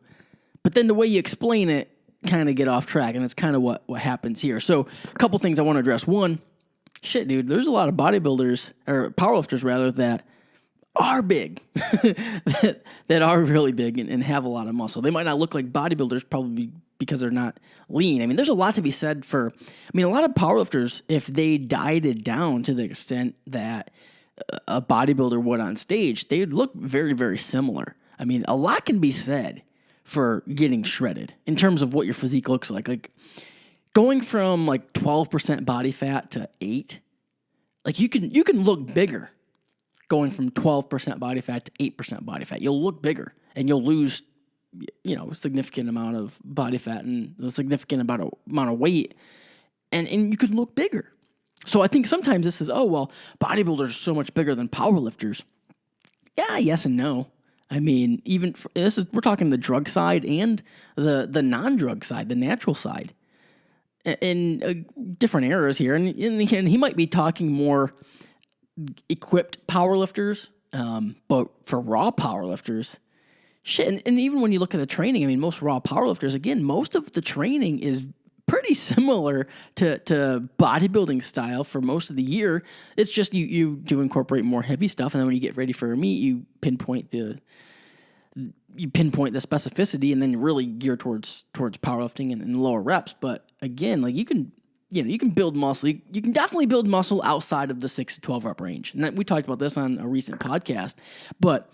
but then the way you explain it kind of get off track, and that's kind of what happens here. So a couple things I want to address. One, shit, dude, there's a lot of bodybuilders, or powerlifters rather, that are big, that are really big and have a lot of muscle. They might not look like bodybuilders probably because they're not lean. I mean, there's a lot to be said for, a lot of powerlifters, if they dieted down to the extent that a bodybuilder would on stage, they would look very, very similar. I mean, a lot can be said for getting shredded in terms of what your physique looks like. Like going from like 12% body fat to 8, like you can look bigger going from 12% body fat to 8% body fat. You'll look bigger and you'll lose, a significant amount of body fat and a significant amount of weight, and you could look bigger. So I think sometimes this is, bodybuilders are so much bigger than powerlifters. Yeah, yes and no. I mean, we're talking the drug side and the non-drug side, the natural side, in different eras here. And he might be talking more equipped powerlifters, but for raw powerlifters, shit. And even when you look at the training, most raw powerlifters, again, most of the training is pretty similar to bodybuilding style for most of the year. It's just you do incorporate more heavy stuff, and then when you get ready for a meet, you pinpoint the specificity, and then you really gear towards powerlifting and lower reps. But again, like you can build muscle. You can definitely build muscle outside of the 6 to 12 rep range. And we talked about this on a recent podcast, but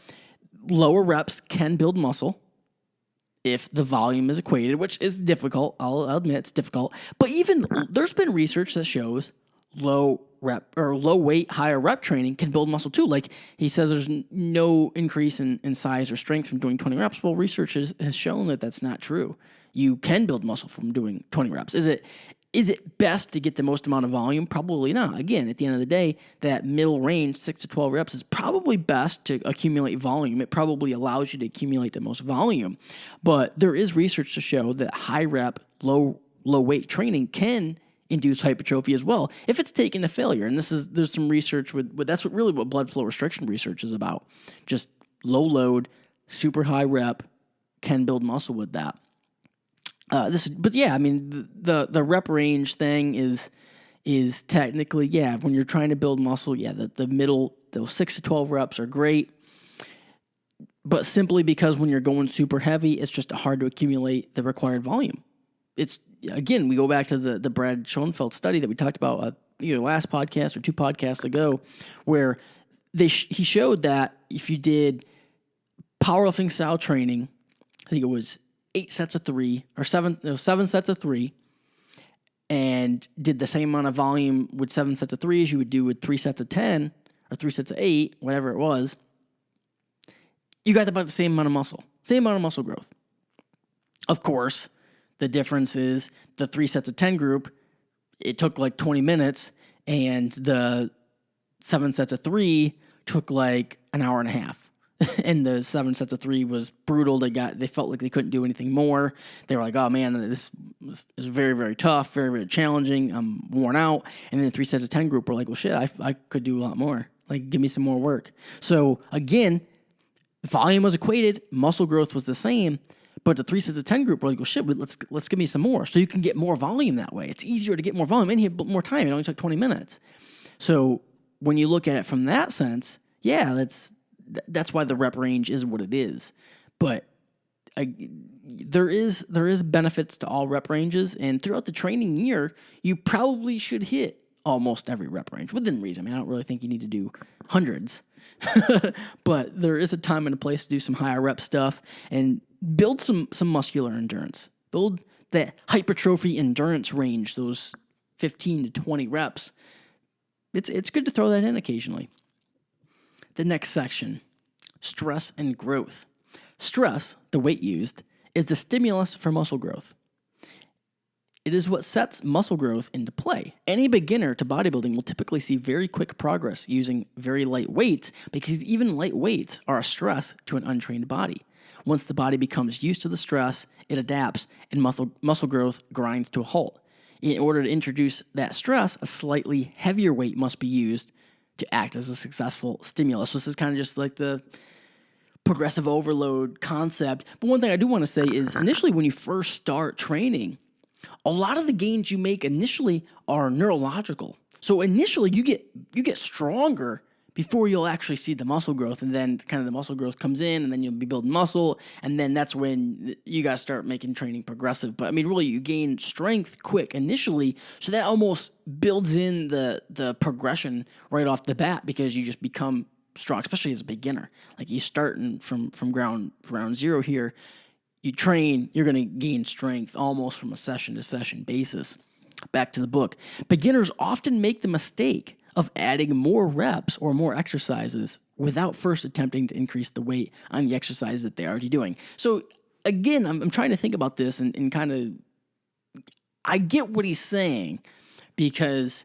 lower reps can build muscle if the volume is equated, which is difficult. I'll admit it's difficult. But even there's been research that shows low weight, higher rep training can build muscle too. Like he says there's no increase in size or strength from doing 20 reps. Well, research has shown that that's not true. You can build muscle from doing 20 reps. Is it best to get the most amount of volume? Probably not. Again, at the end of the day, that middle range, 6 to 12 reps, is probably best to accumulate volume. It probably allows you to accumulate the most volume. But there is research to show that high rep, low weight training can induce hypertrophy as well if it's taken to failure. And there's some research with that's what blood flow restriction research is about. Just low load, super high rep can build muscle with that. The rep range thing is technically, when you're trying to build muscle, the middle, those 6 to 12 reps are great, but simply because when you're going super heavy, it's just hard to accumulate the required volume. It's, again, we go back to the Brad Schoenfeld study that we talked about either last podcast or 2 podcasts ago, where he showed that if you did powerlifting style training, I think it was 8 sets of 3 or 7 sets of 3, and did the same amount of volume with 7 sets of 3 as you would do with 3 sets of 10 or 3 sets of 8, whatever it was, you got about the same amount of muscle growth. Of course, the difference is the 3 sets of 10 group, it took like 20 minutes, and the 7 sets of 3 took like an hour and a half. And the 7 sets of 3 was brutal. They felt like they couldn't do anything more. They were like, oh man, this is very, very tough, very, very challenging. I'm worn out. And then the 3 sets of 10 group were like, well, shit, I could do a lot more. Like, give me some more work. So again, volume was equated, muscle growth was the same, but the 3 sets of 10 group were like, well, shit, let's give me some more. So you can get more volume that way. It's easier to get more volume, and you have more time. It only took 20 minutes. So when you look at it from that sense, that's why the rep range is what it is. But there is benefits to all rep ranges, and throughout the training year, you probably should hit almost every rep range within reason. I don't really think you need to do hundreds, but there is a time and a place to do some higher rep stuff and build some muscular endurance. Build that hypertrophy endurance range, those 15 to 20 reps. It's good to throw that in occasionally. The next section, stress and growth. Stress, the weight used, is the stimulus for muscle growth. It is what sets muscle growth into play. Any beginner to bodybuilding will typically see very quick progress using very light weights because even light weights are a stress to an untrained body. Once the body becomes used to the stress, it adapts and muscle growth grinds to a halt. In order to introduce that stress, a slightly heavier weight must be used to act as a successful stimulus. So this is kind of just like the progressive overload concept. But one thing I do want to say is initially when you first start training, a lot of the gains you make initially are neurological. So initially you get stronger before you'll actually see the muscle growth, and then kind of the muscle growth comes in, and then you'll be building muscle, and then that's when you got to start making training progressive. But I mean, really, you gain strength quick initially, so that almost builds in the progression right off the bat because you just become strong, especially as a beginner. Like you starting from ground zero here, you train, you're going to gain strength almost from a session-to-session basis. Back to the book. Beginners often make the mistake of adding more reps or more exercises without first attempting to increase the weight on the exercise that they're already doing. So again, I'm trying to think about this and kind of, I get what he's saying because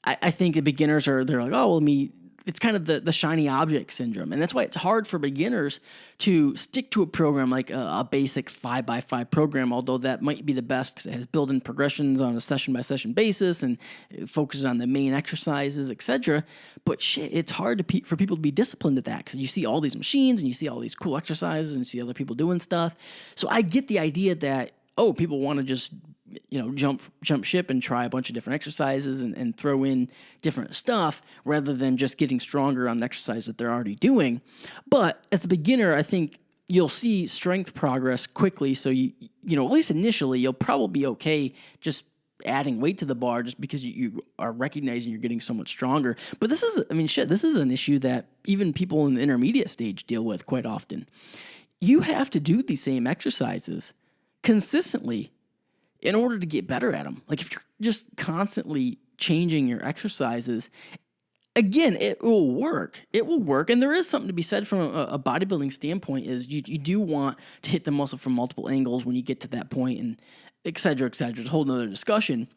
I think the beginners they're like, oh, well, it's kind of the shiny object syndrome. And that's why it's hard for beginners to stick to a program like a basic 5x5 program, although that might be the best because it has built-in progressions on a session-by-session basis and it focuses on the main exercises, etc. But shit, it's hard for people to be disciplined at that because you see all these machines and you see all these cool exercises and you see other people doing stuff. So I get the idea that, people want to just jump ship and try a bunch of different exercises and throw in different stuff rather than just getting stronger on the exercise that they're already doing. But as a beginner, I think you'll see strength progress quickly. So you at least initially, you'll probably be okay just adding weight to the bar just because you are recognizing you're getting so much stronger. But this is an issue that even people in the intermediate stage deal with quite often. You have to do these same exercises consistently in order to get better at them. Like if you're just constantly changing your exercises, again, it will work. It will work. And there is something to be said from a bodybuilding standpoint is you do want to hit the muscle from multiple angles when you get to that point and et cetera, et cetera. It's a whole nother discussion.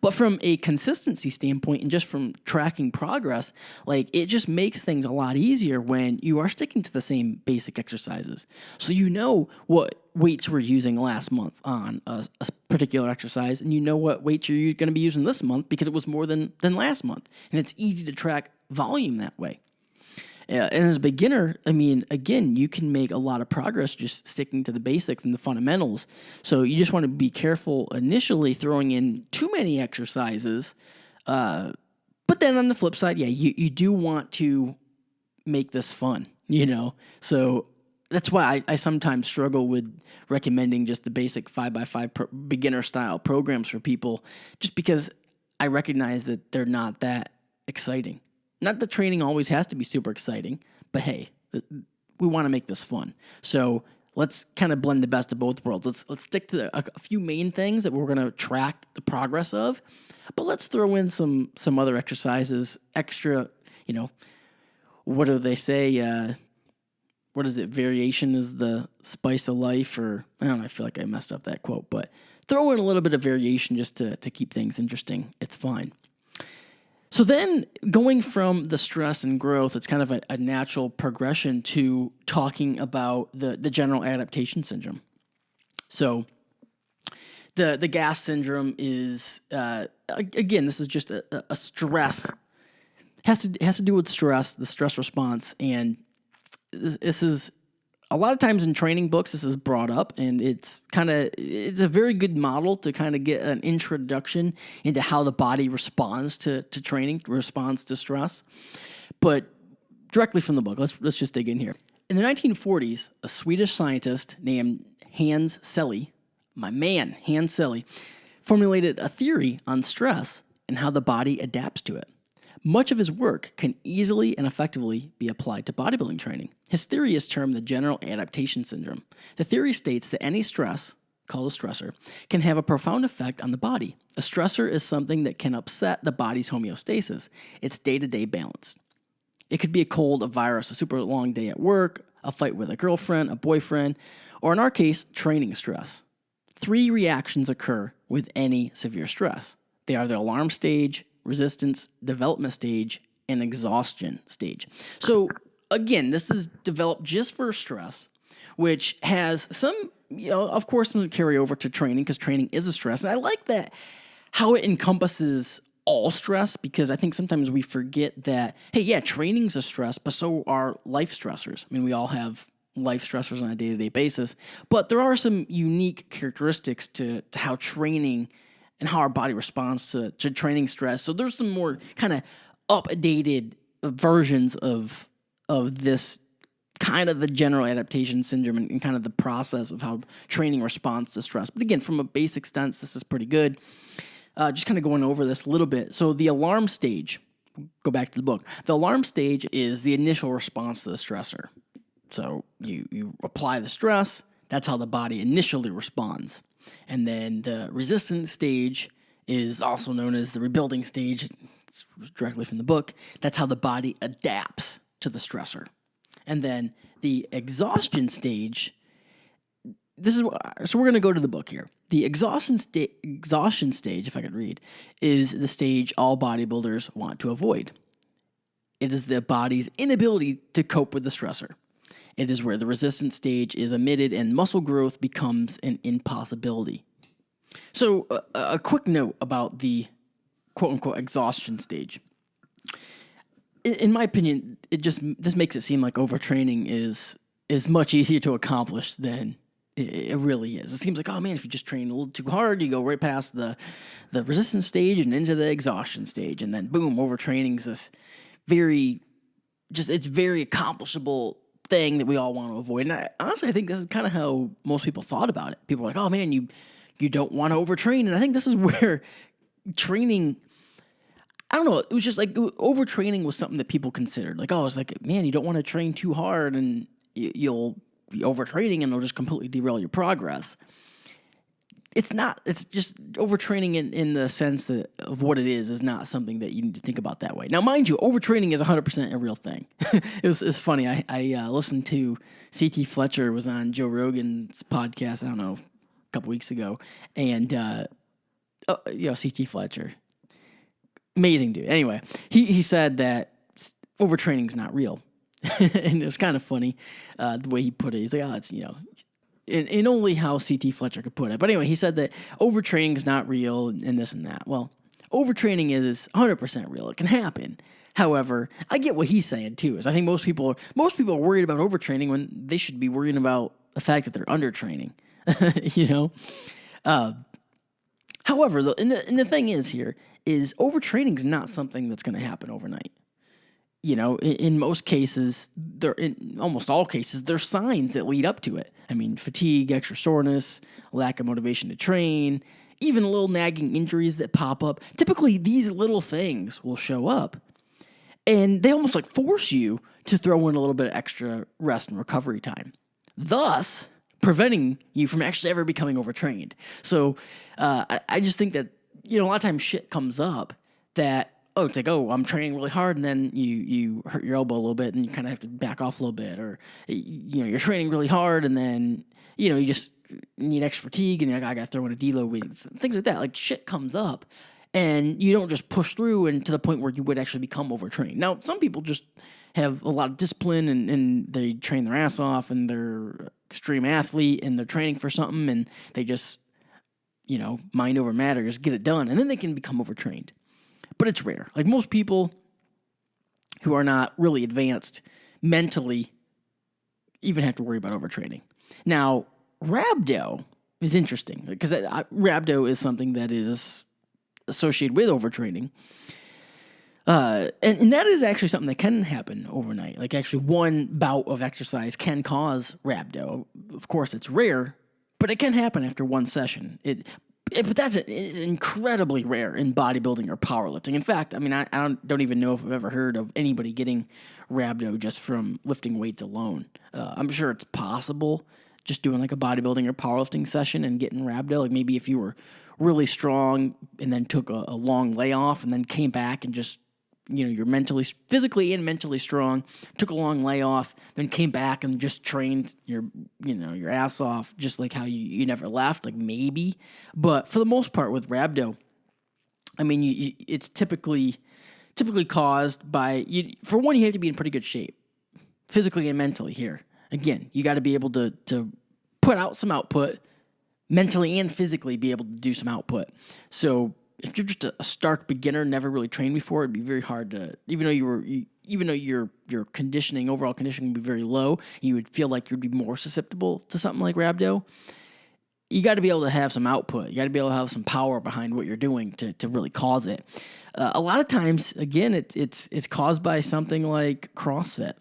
But from a consistency standpoint and just from tracking progress, like it just makes things a lot easier when you are sticking to the same basic exercises. So you know what weights we're using last month on a particular exercise, and you know what weights you're going to be using this month because it was more than last month. And it's easy to track volume that way. And as a beginner, again, you can make a lot of progress just sticking to the basics and the fundamentals. So you just want to be careful initially throwing in too many exercises. But then on the flip side, you do want to make this fun, So that's why I sometimes struggle with recommending just the basic 5x5 beginner style programs for people, just because I recognize that they're not that exciting. Not that training always has to be super exciting, but hey, we want to make this fun. So let's kind of blend the best of both worlds. Let's stick to a few main things that we're going to track the progress of, but let's throw in some other exercises, extra, what do they say? What is it? Variation is the spice of life, or I don't know. I feel like I messed up that quote, but throw in a little bit of variation just to keep things interesting. It's fine. So then going from the stress and growth, it's kind of a natural progression to talking about the general adaptation syndrome. So the gas syndrome is, again, this is just a stress. Has to do with stress, the stress response. And this is, a lot of times in training books, this is brought up, and it's a very good model to kind of get an introduction into how the body responds to training, responds to stress. But directly from the book, let's just dig in here. In the 1940s, a Swedish scientist named Hans Selye, my man, Hans Selye, formulated a theory on stress and how the body adapts to it. Much of his work can easily and effectively be applied to bodybuilding training. His theory is termed the general adaptation syndrome. The theory states that any stress, called a stressor, can have a profound effect on the body. A stressor is something that can upset the body's homeostasis, its day-to-day balance. It could be a cold, a virus, a super long day at work, a fight with a girlfriend, a boyfriend, or in our case, training stress. 3 reactions occur with any severe stress. They are the alarm stage, resistance, development stage, and exhaustion stage. So again, this is developed just for stress, which has some, of course, some carry over to training because training is a stress. And I like that how it encompasses all stress, because I think sometimes we forget that, hey, yeah, training's a stress, but so are life stressors. I mean, we all have life stressors on a day-to-day basis, but there are some unique characteristics to how training and how our body responds to training stress. So there's some more kind of updated versions of this kind of the general adaptation syndrome and kind of the process of how training responds to stress. But again, from a basic stance, this is pretty good. Just kind of going over this a little bit. So the alarm stage, go back to the book. The alarm stage is the initial response to the stressor. So you apply the stress, that's how the body initially responds. And then the resistance stage is also known as the rebuilding stage. It's directly from the book. That's how the body adapts to the stressor. And then the exhaustion stage, so we're going to go to the book here. The exhaustion stage, if I could read, is the stage all bodybuilders want to avoid. It is the body's inability to cope with the stressor. It is where the resistance stage is omitted and muscle growth becomes an impossibility. So a quick note about the quote-unquote exhaustion stage. In my opinion, this makes it seem like overtraining is much easier to accomplish than it really is. It seems like, oh man, if you just train a little too hard, you go right past the resistance stage and into the exhaustion stage, and then boom, overtraining is this it's very accomplishable thing that we all want to avoid. And honestly, I think this is kind of how most people thought about it. People are like, oh man, you don't want to overtrain. And I think this is where training, I don't know, it was just like overtraining was something that people considered. Like, oh, it's like, man, you don't want to train too hard and you'll be overtraining and it'll just completely derail your progress. It's not. It's just overtraining in the sense of what it is not something that you need to think about that way. Now, mind you, overtraining is 100% a real thing. It's funny. I listened to C.T. Fletcher was on Joe Rogan's podcast, I don't know, a couple weeks ago. And, C.T. Fletcher, amazing dude. Anyway, he said that overtraining is not real. And it was kind of funny the way he put it. He's like, oh, it's, in only how C.T. Fletcher could put it. But anyway, he said that overtraining is not real and this and that. Well, overtraining is 100% real. It can happen. However, I get what he's saying too. Is I think most people are worried about overtraining when they should be worrying about the fact that they're undertraining. However, the thing is overtraining is not something that's going to happen overnight. In most cases, in almost all cases, there's signs that lead up to it. I mean, fatigue, extra soreness, lack of motivation to train, even little nagging injuries that pop up. Typically, these little things will show up, and they almost like force you to throw in a little bit of extra rest and recovery time, thus preventing you from actually ever becoming overtrained. So I just think that, a lot of times shit comes up that, it's like, I'm training really hard, and then you hurt your elbow a little bit, and you kind of have to back off a little bit, or you're training really hard, and then you just need extra fatigue, and you're like, I got to throw in a deload week, things like that. Like shit comes up, and you don't just push through and to the point where you would actually become overtrained. Now, some people just have a lot of discipline, and they train their ass off, and they're extreme athlete, and they're training for something, and they just mind over matter, just get it done, and then they can become overtrained. But it's rare. Like most people who are not really advanced mentally even have to worry about overtraining. Now, rhabdo is interesting because rhabdo is something that is associated with overtraining. And that is actually something that can happen overnight. Like actually one bout of exercise can cause rhabdo. Of course, it's rare, but it can happen after one session. But that's incredibly rare in bodybuilding or powerlifting. In fact, I mean, I don't even know if I've ever heard of anybody getting rhabdo just from lifting weights alone. I'm sure it's possible just doing like a bodybuilding or powerlifting session and getting rhabdo. Like maybe if you were really strong and then took a long layoff and then came back and just you're physically and mentally strong, took a long layoff, then came back and just trained your ass off, just like how you never left, like maybe. But for the most part with rhabdo, I mean, it's typically caused by, for one, you have to be in pretty good shape, physically and mentally here. Again, you got to be able to put out some output, mentally and physically be able to do some output. So if you're just a stark beginner, never really trained before, it'd be very hard to, even though your overall conditioning would be very low, you would feel like you'd be more susceptible to something like rhabdo. You got to be able to have some output. You got to be able to have some power behind what you're doing to really cause it. A lot of times, again, it's caused by something like CrossFit.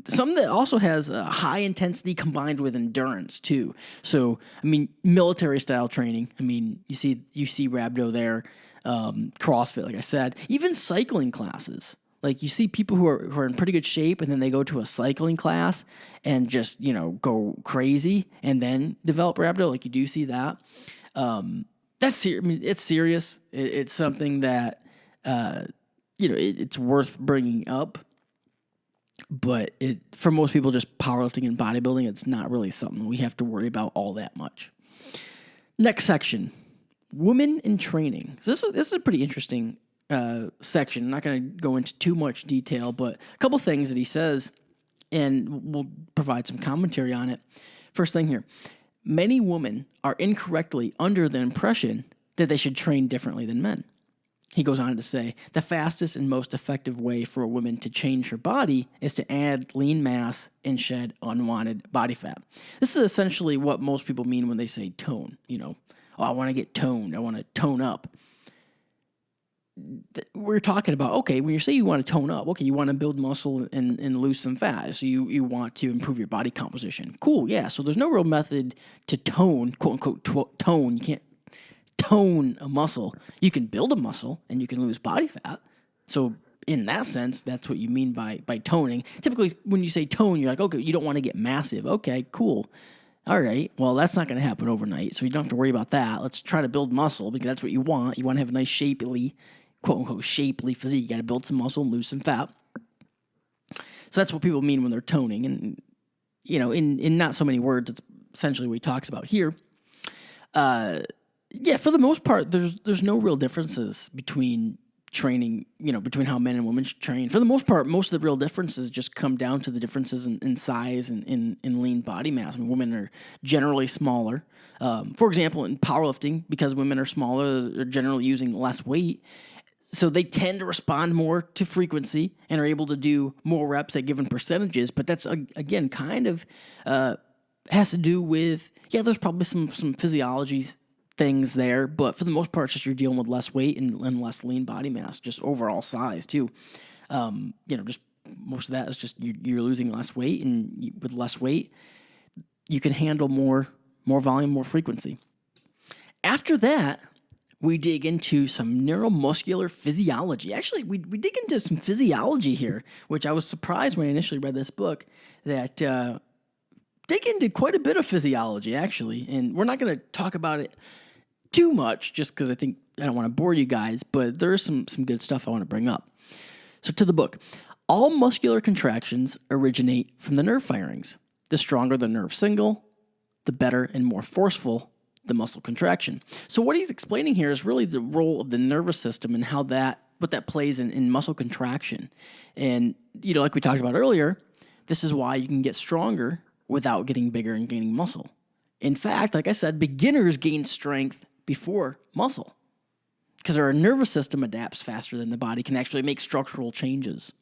Something that also has high intensity combined with endurance too. So, I mean, military style training. I mean, you see rhabdo there. CrossFit, like I said, even cycling classes. Like you see people who are in pretty good shape, and then they go to a cycling class and just go crazy, and then develop rhabdo. Like you do see that. That's I mean, it's serious. It's something that it's worth bringing up. But for most people, just powerlifting and bodybuilding, it's not really something we have to worry about all that much. Next section, women in training. So this is a pretty interesting section. I'm not going to go into too much detail, but a couple things that he says, and we'll provide some commentary on it. First thing here, many women are incorrectly under the impression that they should train differently than men. He goes on to say, the fastest and most effective way for a woman to change her body is to add lean mass and shed unwanted body fat. This is essentially what most people mean when they say tone. I want to get toned. I want to tone up. We're talking about, okay, when you say you want to tone up, okay, you want to build muscle and lose some fat. So you want to improve your body composition. Cool, yeah. So there's no real method to tone, quote unquote, tone. You can't tone a muscle. You can build a muscle and you can lose body fat. So in that sense, that's what you mean by toning. Typically, when you say tone, you're like, okay, you don't want to get massive. Okay, cool. All right, well, that's not going to happen overnight, so you don't have to worry about that. Let's try to build muscle because that's what you want. You want to have a nice shapely, quote-unquote, shapely physique. You got to build some muscle and lose some fat. So that's what people mean when they're toning. And, in not so many words, it's essentially what he talks about here. Yeah, for the most part, there's no real differences between training, between how men and women train. For the most part, most of the real differences just come down to the differences in size and in lean body mass. I mean, women are generally smaller. For example, in powerlifting, because women are smaller, they're generally using less weight. So they tend to respond more to frequency and are able to do more reps at given percentages. But that's, again, kind of has to do with, there's probably some physiology things there, but for the most part, it's just you're dealing with less weight and less lean body mass, just overall size too. Just most of that is just you're losing less weight, and with less weight, you can handle more volume, more frequency. After that, we dig into some neuromuscular physiology. Actually, we dig into some physiology here, which I was surprised when I initially read this book that dig into quite a bit of physiology, actually. And we're not going to talk about it too much just because I don't want to bore you guys, but there's some good stuff I want to bring up. So to the book. All muscular contractions originate from the nerve firings. The stronger the nerve signal, the better and more forceful the muscle contraction. So what he's explaining here is really the role of the nervous system and what that plays in muscle contraction. And, like we talked about earlier, this is why you can get stronger without getting bigger and gaining muscle. In fact, like I said, beginners gain strength before muscle because our nervous system adapts faster than the body can actually make structural changes.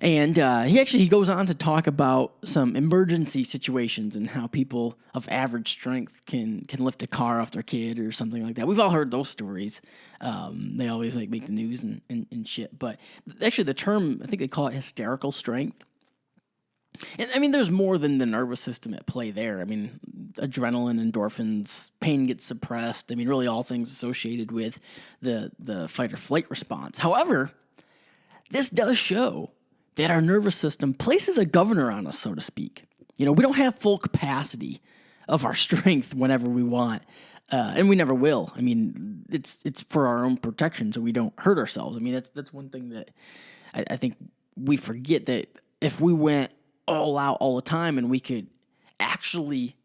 And he goes on to talk about some emergency situations and how people of average strength can lift a car off their kid or something like that. We've all heard those stories. They always make the news and shit. But actually the term, I think they call it hysterical strength. And I mean, there's more than the nervous system at play there. I mean, adrenaline, endorphins, pain gets suppressed. I mean, really all things associated with the fight or flight response. However, this does show that our nervous system places a governor on us, so to speak. We don't have full capacity of our strength whenever we want. And we never will. I mean, it's for our own protection, so we don't hurt ourselves. I mean, that's one thing that I think we forget, that if we went all out all the time and we could actually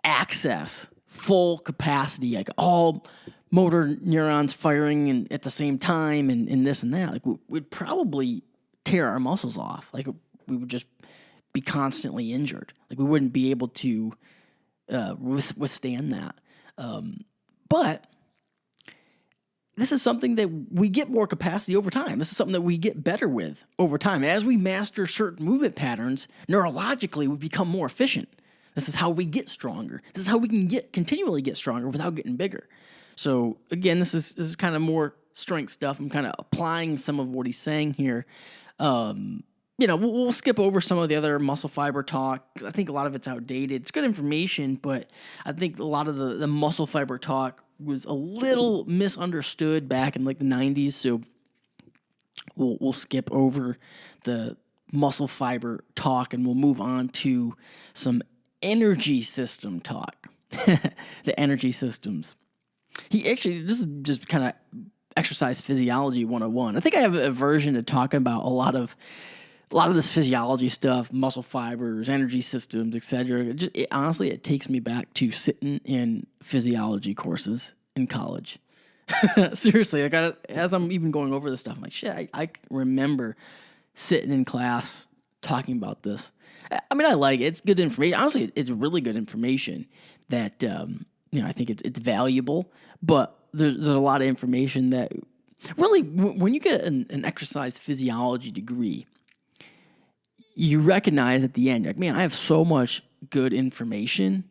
access full capacity, like all motor neurons firing at the same time and this and that, like we'd probably tear our muscles off. Like we would just be constantly injured. Like we wouldn't be able to withstand that. But this is something that we get more capacity over time. This is something that we get better with over time. As we master certain movement patterns, neurologically, we become more efficient. This is how we get stronger. This is how we can continually get stronger without getting bigger. So again, this is kind of more strength stuff. I'm kind of applying some of what he's saying here. We'll skip over some of the other muscle fiber talk. I think a lot of it's outdated. It's good information, but I think a lot of the muscle fiber talk was a little misunderstood back in like the 90s. So we'll skip over the muscle fiber talk and we'll move on to some energy system talk. The energy systems. This is just kind of exercise physiology 101. I think I have a version to talking about a lot of this physiology stuff, muscle fibers, energy systems, etc. Honestly, it takes me back to sitting in physiology courses in college. Seriously, as I'm even going over this stuff, I'm like, shit, I remember sitting in class talking about this. I mean, I like it. It's good information. Honestly, it's really good information that, I think it's valuable, but there's a lot of information that really, when you get an exercise physiology degree, you recognize at the end, like, man, I have so much good information,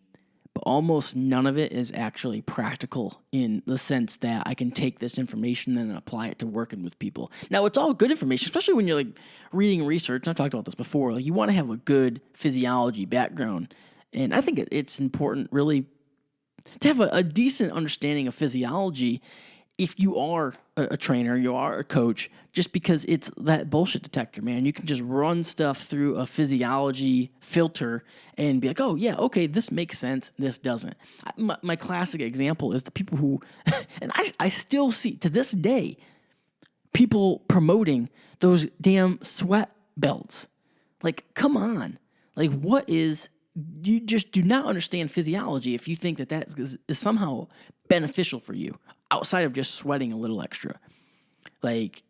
but almost none of it is actually practical in the sense that I can take this information and then apply it to working with people. Now, it's all good information, especially when you're like reading research. I've talked about this before. Like, you want to have a good physiology background. And I think it's important really to have a decent understanding of physiology if you are a trainer, you are a coach, just because it's that bullshit detector, man. You can just run stuff through a physiology filter and be like, oh, yeah, okay, this makes sense, this doesn't. My classic example is the people who, and I still see to this day, people promoting those damn sweat belts. Like, come on. Like, you just do not understand physiology if you think that is somehow beneficial for you outside of just sweating a little extra. Like,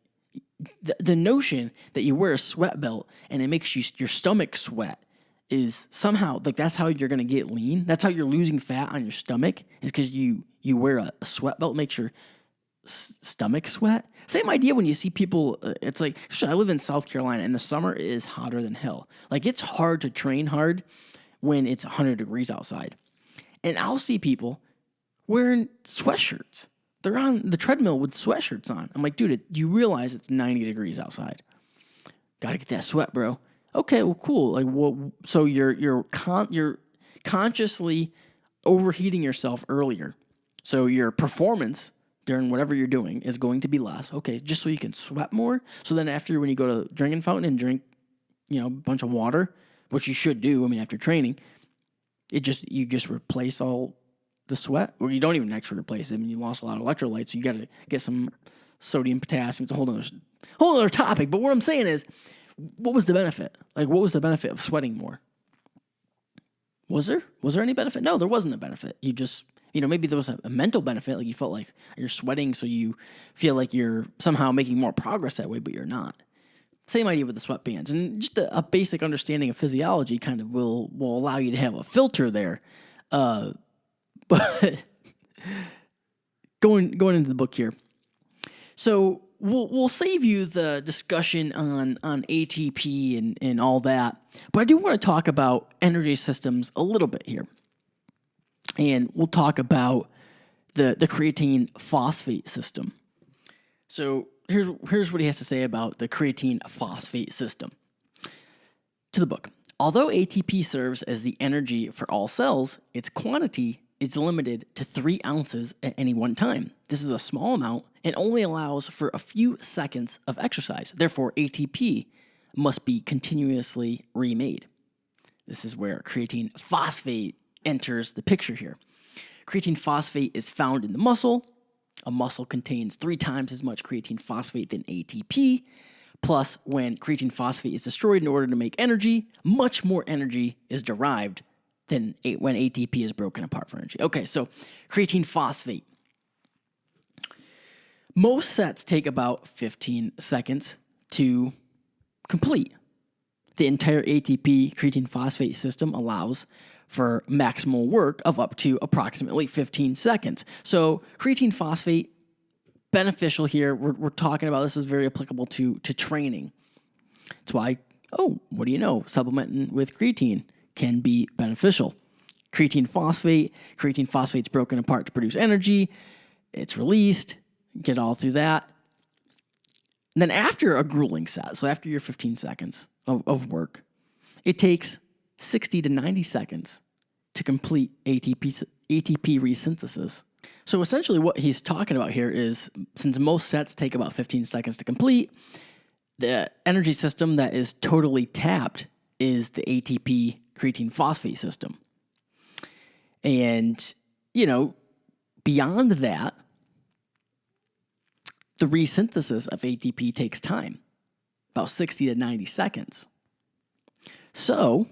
the notion that you wear a sweat belt and it makes your stomach sweat is somehow, like, that's how you're going to get lean. That's how you're losing fat on your stomach, is because you wear a sweat belt, makes your stomach sweat. Same idea when you see people, it's like, I live in South Carolina and the summer is hotter than hell. Like, it's hard to train hard when it's 100 degrees outside. And I'll see people wearing sweatshirts. They're on the treadmill with sweatshirts on. I'm like, dude, do you realize it's 90 degrees outside? Got to get that sweat, bro. Okay, well, cool. Like, so you're consciously overheating yourself earlier. So your performance during whatever you're doing is going to be less. Okay, just so you can sweat more. So then after, when you go to the drinking fountain and drink, a bunch of water, which you should do, after training, you just replace all the sweat, or you don't even actually replace it. You lost a lot of electrolytes, so you got to get some sodium, potassium. It's a whole other topic. But what I'm saying is, what was the benefit? Like, what was the benefit of sweating more? Was there any benefit? No, there wasn't a benefit. You just, maybe there was a mental benefit. Like, you felt like you're sweating, so you feel like you're somehow making more progress that way, but you're not. Same idea with the sweatbands. And just a basic understanding of physiology kind of will allow you to have a filter there. But going into the book here. So we'll save you the discussion on ATP and all that. But I do want to talk about energy systems a little bit here. And we'll talk about the creatine phosphate system. So here's what he has to say about the creatine phosphate system. To the book. Although ATP serves as the energy for all cells, its quantity is limited to 3 ounces at any one time. This is a small amount and only allows for a few seconds of exercise. Therefore, ATP must be continuously remade. This is where creatine phosphate enters the picture here. Creatine phosphate is found in the muscle. A muscle contains 3 times as much creatine phosphate than ATP. Plus, when creatine phosphate is destroyed in order to make energy, much more energy is derived than when ATP is broken apart for energy. Okay, so creatine phosphate. Most sets take about 15 seconds to complete. The entire ATP creatine phosphate system allows for maximal work of up to approximately 15 seconds. So creatine phosphate, beneficial here. We're talking about this is very applicable to training. That's why, what do you know? Supplementing with creatine can be beneficial. Creatine phosphate's broken apart to produce energy. It's released. Get all through that. And then after a grueling set, so after your 15 seconds of work, it takes 60 to 90 seconds to complete ATP resynthesis. So essentially what he's talking about here is, since most sets take about 15 seconds to complete, the energy system that is totally tapped is the ATP creatine phosphate system. And, beyond that, the resynthesis of ATP takes time, about 60 to 90 seconds. So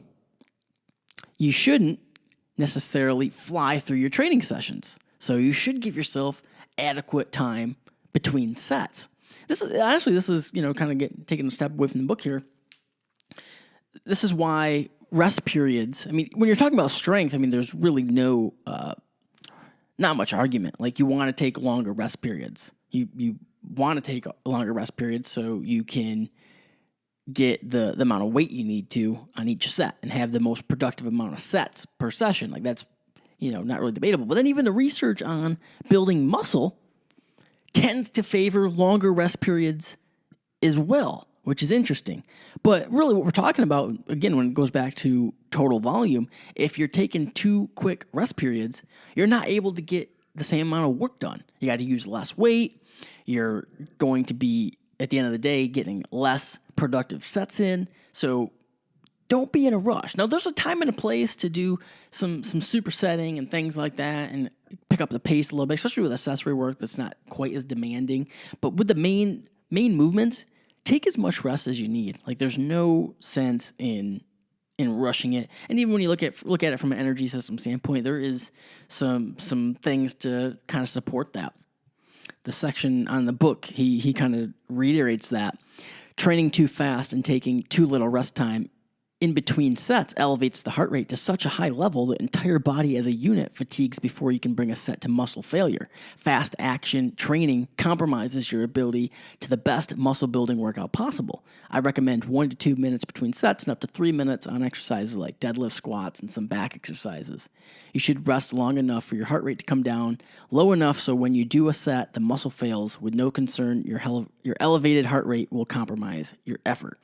you shouldn't necessarily fly through your training sessions. So you should give yourself adequate time between sets. This is kind of taking a step away from the book here. This is why rest periods, when you're talking about strength, there's really not much argument. Like, you want to take longer rest periods. You want to take longer rest periods so you can get the amount of weight you need to on each set and have the most productive amount of sets per session. Like, that's, not really debatable. But then even the research on building muscle tends to favor longer rest periods as well, which is interesting. But really what we're talking about, again, when it goes back to total volume, if you're taking 2 quick rest periods, you're not able to get the same amount of work done. You got to use less weight. You're going to be, at the end of the day, getting less productive sets in. So don't be in a rush. Now, there's a time and a place to do some supersetting and things like that and pick up the pace a little bit, especially with accessory work that's not quite as demanding. But with the main movements, take as much rest as you need. Like, there's no sense in rushing it. And even when you look at it from an energy system standpoint, there is some things to kind of support that. The section on the book, he kind of reiterates that training too fast and taking too little rest time in between sets elevates the heart rate to such a high level the entire body as a unit fatigues before you can bring a set to muscle failure. Fast action training compromises your ability to the best muscle building workout possible. I recommend 1 to 2 minutes between sets and up to 3 minutes on exercises like deadlift, squats, and some back exercises. You should rest long enough for your heart rate to come down low enough so when you do a set, the muscle fails with no concern. Your elevated heart rate will compromise your effort.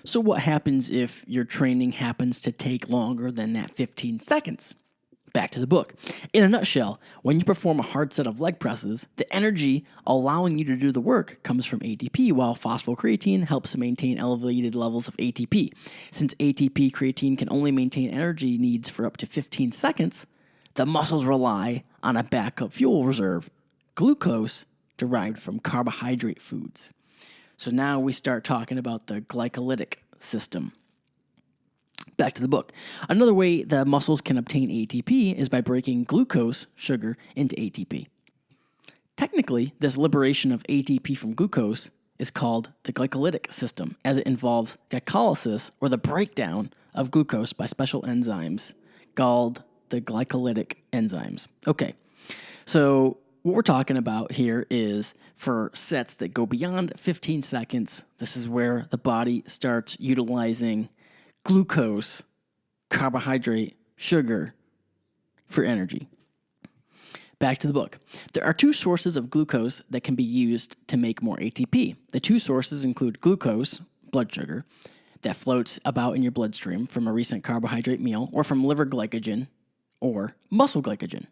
So what happens if your training happens to take longer than that 15 seconds? Back to the book. In a nutshell, when you perform a hard set of leg presses, the energy allowing you to do the work comes from ATP, while phosphocreatine helps to maintain elevated levels of ATP. Since ATP creatine can only maintain energy needs for up to 15 seconds, the muscles rely on a backup fuel reserve, glucose, derived from carbohydrate foods. So now we start talking about the glycolytic system. Back to the book. Another way the muscles can obtain ATP is by breaking glucose, sugar, into ATP. Technically, this liberation of ATP from glucose is called the glycolytic system, as it involves glycolysis, or the breakdown of glucose by special enzymes called the glycolytic enzymes. Okay, so what we're talking about here is for sets that go beyond 15 seconds, this is where the body starts utilizing glucose, carbohydrate, sugar for energy. Back to the book. There are 2 sources of glucose that can be used to make more ATP. The 2 sources include glucose, blood sugar, that floats about in your bloodstream from a recent carbohydrate meal, or from liver glycogen, or muscle glycogen.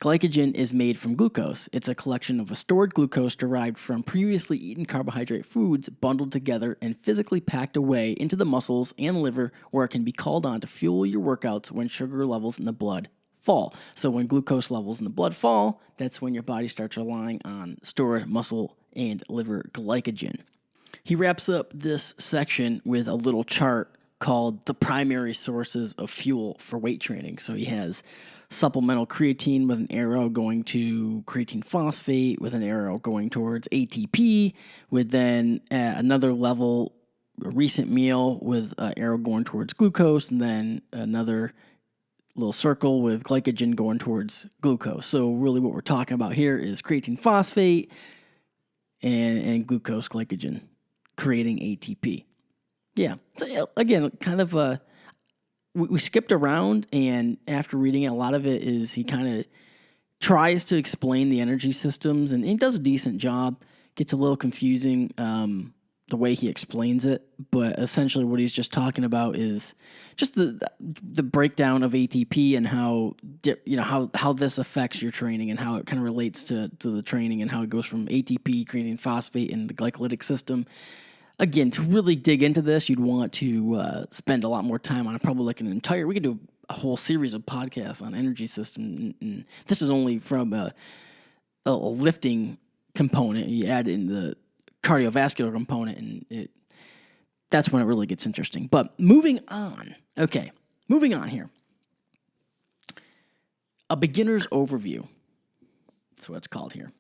Glycogen is made from glucose. It's a collection of a stored glucose derived from previously eaten carbohydrate foods bundled together and physically packed away into the muscles and liver, where it can be called on to fuel your workouts when sugar levels in the blood fall. So when glucose levels in the blood fall, that's when your body starts relying on stored muscle and liver glycogen. He wraps up this section with a little chart called the primary sources of fuel for weight training. So he has supplemental creatine with an arrow going to creatine phosphate, with an arrow going towards ATP, with then another level, a recent meal with an arrow going towards glucose, and then another little circle with glycogen going towards glucose. So really what we're talking about here is creatine phosphate and glucose glycogen creating ATP. Yeah. So again, kind of we skipped around, and after reading it, a lot of it is he kind of tries to explain the energy systems, and he does a decent job. Gets a little confusing the way he explains it, but essentially what he's just talking about is just the breakdown of ATP and how how this affects your training and how it kind of relates to the training and how it goes from ATP, creatine phosphate, and the glycolytic system. Again, to really dig into this, you'd want to spend a lot more time on it. Probably like we could do a whole series of podcasts on energy system. And this is only from a lifting component. You add in the cardiovascular component, and that's when it really gets interesting. But moving on. Okay, moving on here. A beginner's overview. That's what it's called here.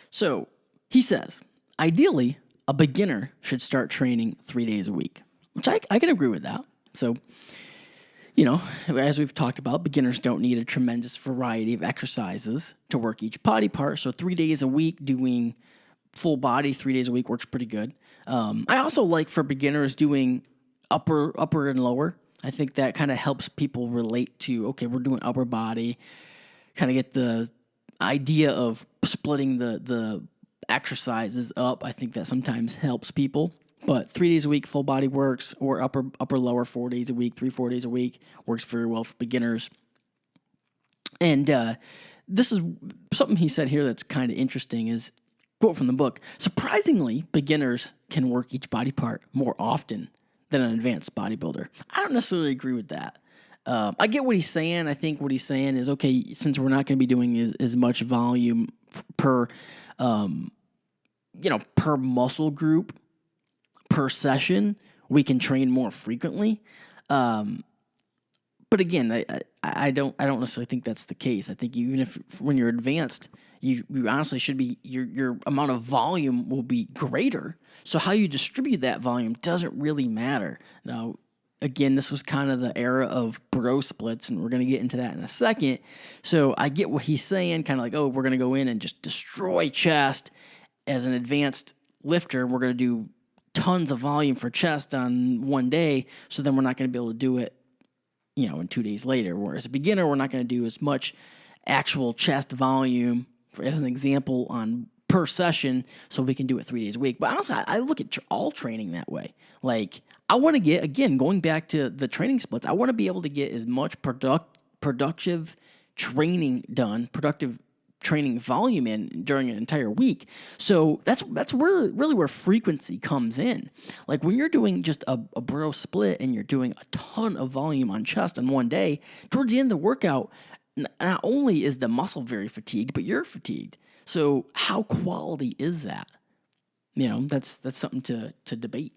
So he says, ideally, a beginner should start training 3 days a week, which I can agree with that. So, as we've talked about, beginners don't need a tremendous variety of exercises to work each body part. So 3 days a week doing full body 3 days a week works pretty good. I also like for beginners doing upper and lower. I think that kind of helps people relate to, okay, we're doing upper body, kind of get the idea of splitting the exercises up. I think that sometimes helps people. But 3 days a week, full body works, or upper lower 4 days a week, 4 days a week works very well for beginners. And this is something he said here that's kind of interesting is, quote from the book, surprisingly, beginners can work each body part more often than an advanced bodybuilder. I don't necessarily agree with that. I get what he's saying. I think what he's saying is, okay, since we're not going to be doing as much volume per muscle group, per session, we can train more frequently. But again, I don't necessarily think that's the case. I think even if when you're advanced, you honestly should be, your amount of volume will be greater. So how you distribute that volume doesn't really matter. Now, again, this was kind of the era of bro splits, and we're going to get into that in a second. So I get what he's saying, kind of like, oh, we're going to go in and just destroy chest as an advanced lifter. We're going to do tons of volume for chest on one day, so then we're not going to be able to do it, in 2 days later. Whereas a beginner, we're not going to do as much actual chest volume, as an example, on per session, so we can do it 3 days a week. But honestly, I look at all training that way. Like, I want to get, again, going back to the training splits, I want to be able to get as much productive training done, productive training volume in during an entire week. So that's really where frequency comes in. Like when you're doing just a bro split and you're doing a ton of volume on chest in one day, towards the end of the workout, not only is the muscle very fatigued, but you're fatigued. So how quality is that? That's something to debate.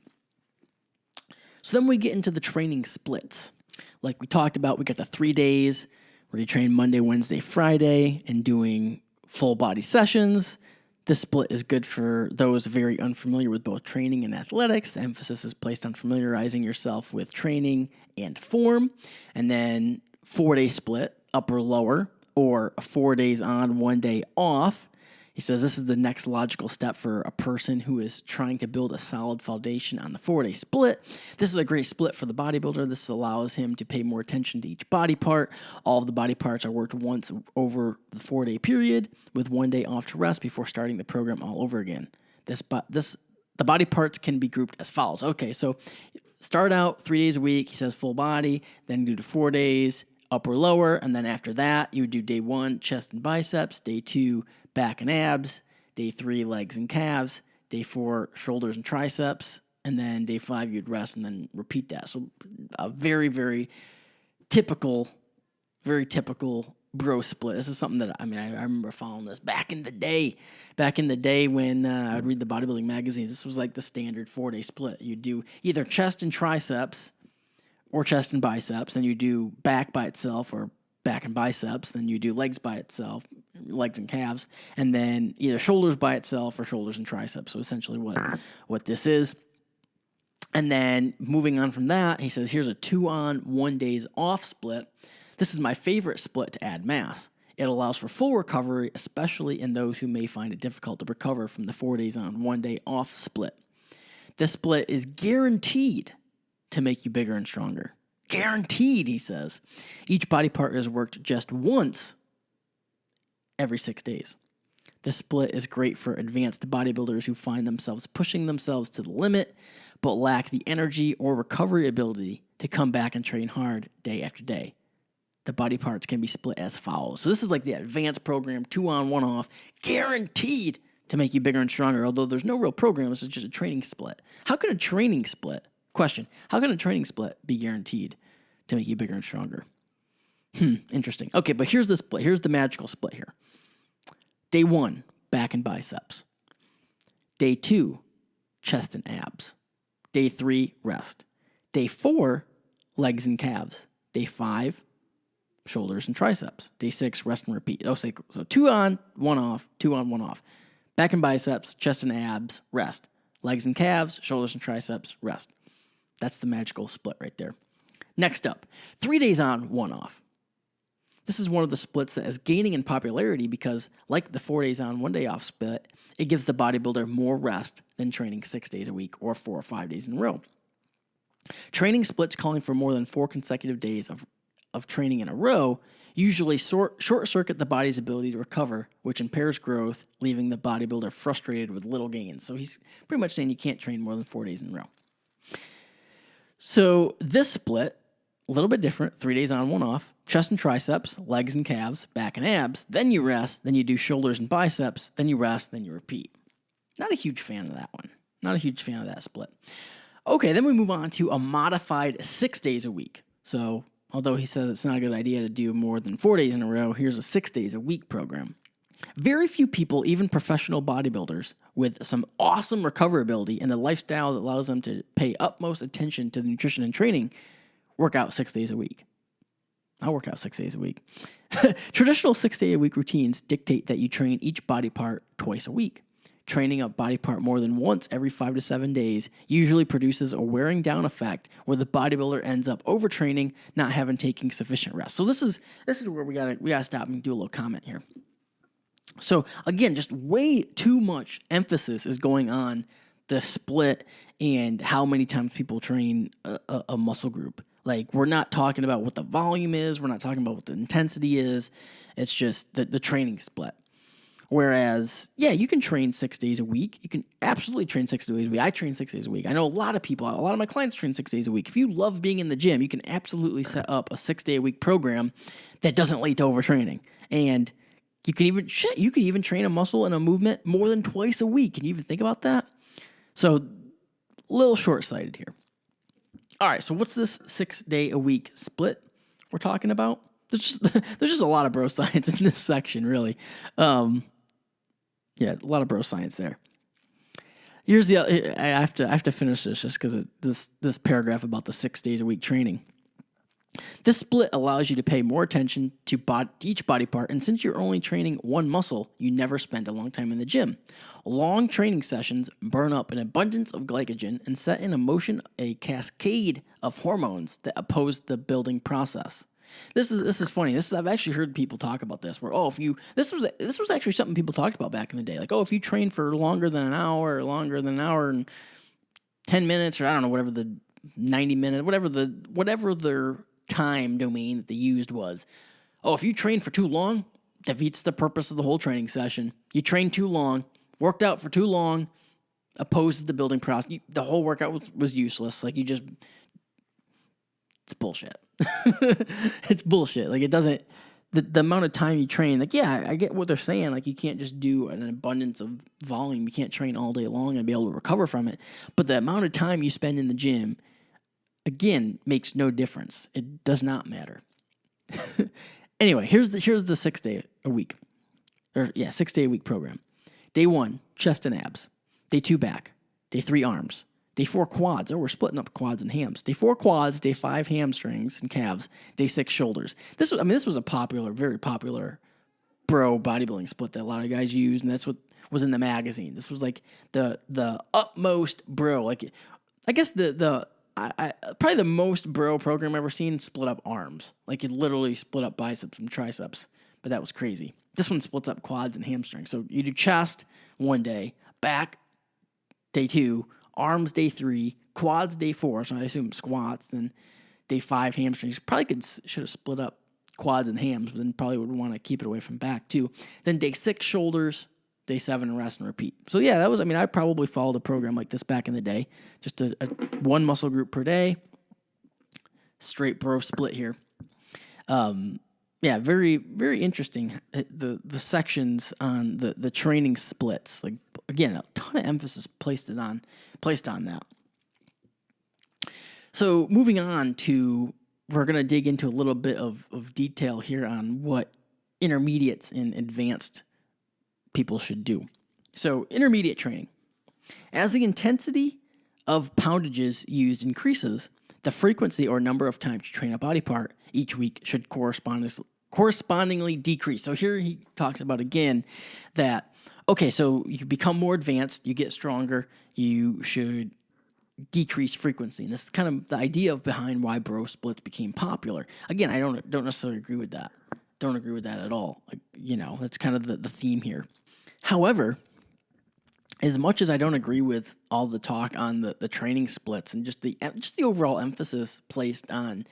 So then we get into the training splits. Like we talked about, we got the 3 days where you train Monday, Wednesday, Friday, and doing full body sessions. This split is good for those very unfamiliar with both training and athletics. The emphasis is placed on familiarizing yourself with training and form. And then 4-day split, upper, lower, or 4 days on, 1 day off. He says this is the next logical step for a person who is trying to build a solid foundation on the 4-day split. This is a great split for the bodybuilder. This allows him to pay more attention to each body part. All of the body parts are worked once over the 4-day period with 1 day off to rest before starting the program all over again. The body parts can be grouped as follows. Okay, so start out 3 days a week. He says full body, then do the 4 days, upper, lower, and then after that, you would do day 1, chest and biceps, day 2, back and abs, day 3, legs and calves, day 4, shoulders and triceps, and then day 5, you'd rest and then repeat that. So a very, very typical Very typical bro split. This is something that, I remember following this back in the day. Back in the day when I would read the bodybuilding magazines, this was like the standard 4-day split. You do either chest and triceps or chest and biceps, then you do back by itself or back and biceps, then you do legs by itself, legs and calves, and then either shoulders by itself or shoulders and triceps. So essentially what this is. And then moving on from that, he says, here's a 2-on, 1 days off split. This is my favorite split to add mass. It allows for full recovery, especially in those who may find it difficult to recover from the 4 days on, 1 day off split. This split is guaranteed to make you bigger and stronger. Guaranteed, he says. Each body part is worked just once every 6 days. This split is great for advanced bodybuilders who find themselves pushing themselves to the limit, but lack the energy or recovery ability to come back and train hard day after day. The body parts can be split as follows. So this is like the advanced program, 2-on, 1 off, guaranteed to make you bigger and stronger, although there's no real program. This is just a training split. How can a training split, question, how can a training split be guaranteed to make you bigger and stronger? Interesting. Okay, but here's the split. Here's the magical split here. Day 1, back and biceps. Day 2, chest and abs. Day 3, rest. Day 4, legs and calves. Day 5, shoulders and triceps. Day 6, rest and repeat. So 2 on, 1 off, 2 on, 1 off. Back and biceps, chest and abs, rest. Legs and calves, shoulders and triceps, rest. That's the magical split right there. Next up, 3 days on, 1 off. This is one of the splits that is gaining in popularity because, like the 4 days on, 1 day off split, it gives the bodybuilder more rest than training 6 days a week or 4 or 5 days in a row. Training splits calling for more than 4 consecutive days of training in a row usually short-circuit the body's ability to recover, which impairs growth, leaving the bodybuilder frustrated with little gains. So he's pretty much saying you can't train more than 4 days in a row. So this split, a little bit different, 3 days on, 1 off, chest and triceps, legs and calves, back and abs, then you rest, then you do shoulders and biceps, then you rest, then you repeat. Not a huge fan of that one. Not a huge fan of that split. Okay, then we move on to a modified 6 days a week. So although he says it's not a good idea to do more than 4 days in a row, here's a 6 days a week program. Very few people, even professional bodybuilders with some awesome recoverability and the lifestyle that allows them to pay utmost attention to nutrition and training, work out 6 days a week. I work out 6 days a week. Traditional 6-day-a-week routines dictate that you train each body part twice a week. Training a body part more than once every 5 to 7 days usually produces a wearing down effect where the bodybuilder ends up overtraining, not having taken sufficient rest. So this is where we gotta stop and do a little comment here. So again, just way too much emphasis is going on the split and how many times people train a muscle group. Like, we're not talking about what the volume is. We're not talking about what the intensity is. It's just the training split. Whereas, yeah, you can train 6 days a week. You can absolutely train 6 days a week. I train 6 days a week. I know a lot of my clients train 6 days a week. If you love being in the gym, you can absolutely set up a 6-day-a-week program that doesn't lead to overtraining. And you can even train a muscle and a movement more than twice a week. Can you even think about that? So, a little short-sighted here. All right, so what's this 6-day-a-week split we're talking about? There's just a lot of bro science in this section, really. Yeah, a lot of bro science there. Here's I have to finish this just because this paragraph about the 6 days a week training. This split allows you to pay more attention to each body part, and since you're only training one muscle, you never spend a long time in the gym. Long training sessions burn up an abundance of glycogen and set in motion a cascade of hormones that oppose the building process. This is funny. I've actually heard people talk about this. Where this was actually something people talked about back in the day. Like, if you train for longer than an hour and 10 minutes, or I don't know, whatever the 90 minute, whatever their time domain that they used was. If you train for too long, defeats the purpose of the whole training session. You trained too long, worked out for too long, opposes the building process. The whole workout was useless. Like, it's bullshit. It's bullshit. Like, it doesn't, the amount of time you train, like, yeah, I get what they're saying. Like, you can't just do an abundance of volume. You can't train all day long and be able to recover from it. But the amount of time you spend in the gym, again, makes no difference. It does not matter. Anyway, here's the 6 day a week. 6 day a week program. Day 1, chest and abs. Day 2, back. Day 3, arms. Day 4, quads. Oh, we're splitting up quads and hams. Day 4, quads. Day 5, hamstrings and calves. Day 6, shoulders. This was a popular, very popular bro bodybuilding split that a lot of guys use, and that's what was in the magazine. This was like the utmost bro. Like, I guess probably the most bro program I've ever seen split up arms. Like, it literally split up biceps and triceps, but that was crazy. This one splits up quads and hamstrings. So you do chest one day, back day 2, arms day 3, quads day 4, so I assume squats, then day 5, hamstrings. Probably should have split up quads and hams, but then probably would want to keep it away from back too. Then day 6, shoulders, day 7, rest and repeat. So yeah, I probably followed a program like this back in the day. Just a one muscle group per day, straight bro split here. Yeah, very, very interesting. The sections on the training splits. Like, again, a ton of emphasis placed on that. So moving on to, we're going to dig into a little bit of detail here on what intermediates and advanced people should do. So intermediate training. As the intensity of poundages used increases, the frequency or number of times you train a body part each week should correspondingly decrease. So here he talks about again that, okay, so you become more advanced, you get stronger, you should decrease frequency. And this is kind of the idea behind why bro splits became popular. Again, I don't necessarily agree with that. Don't agree with that at all. Like, that's kind of the theme here. However, as much as I don't agree with all the talk on the training splits and just the overall emphasis placed on,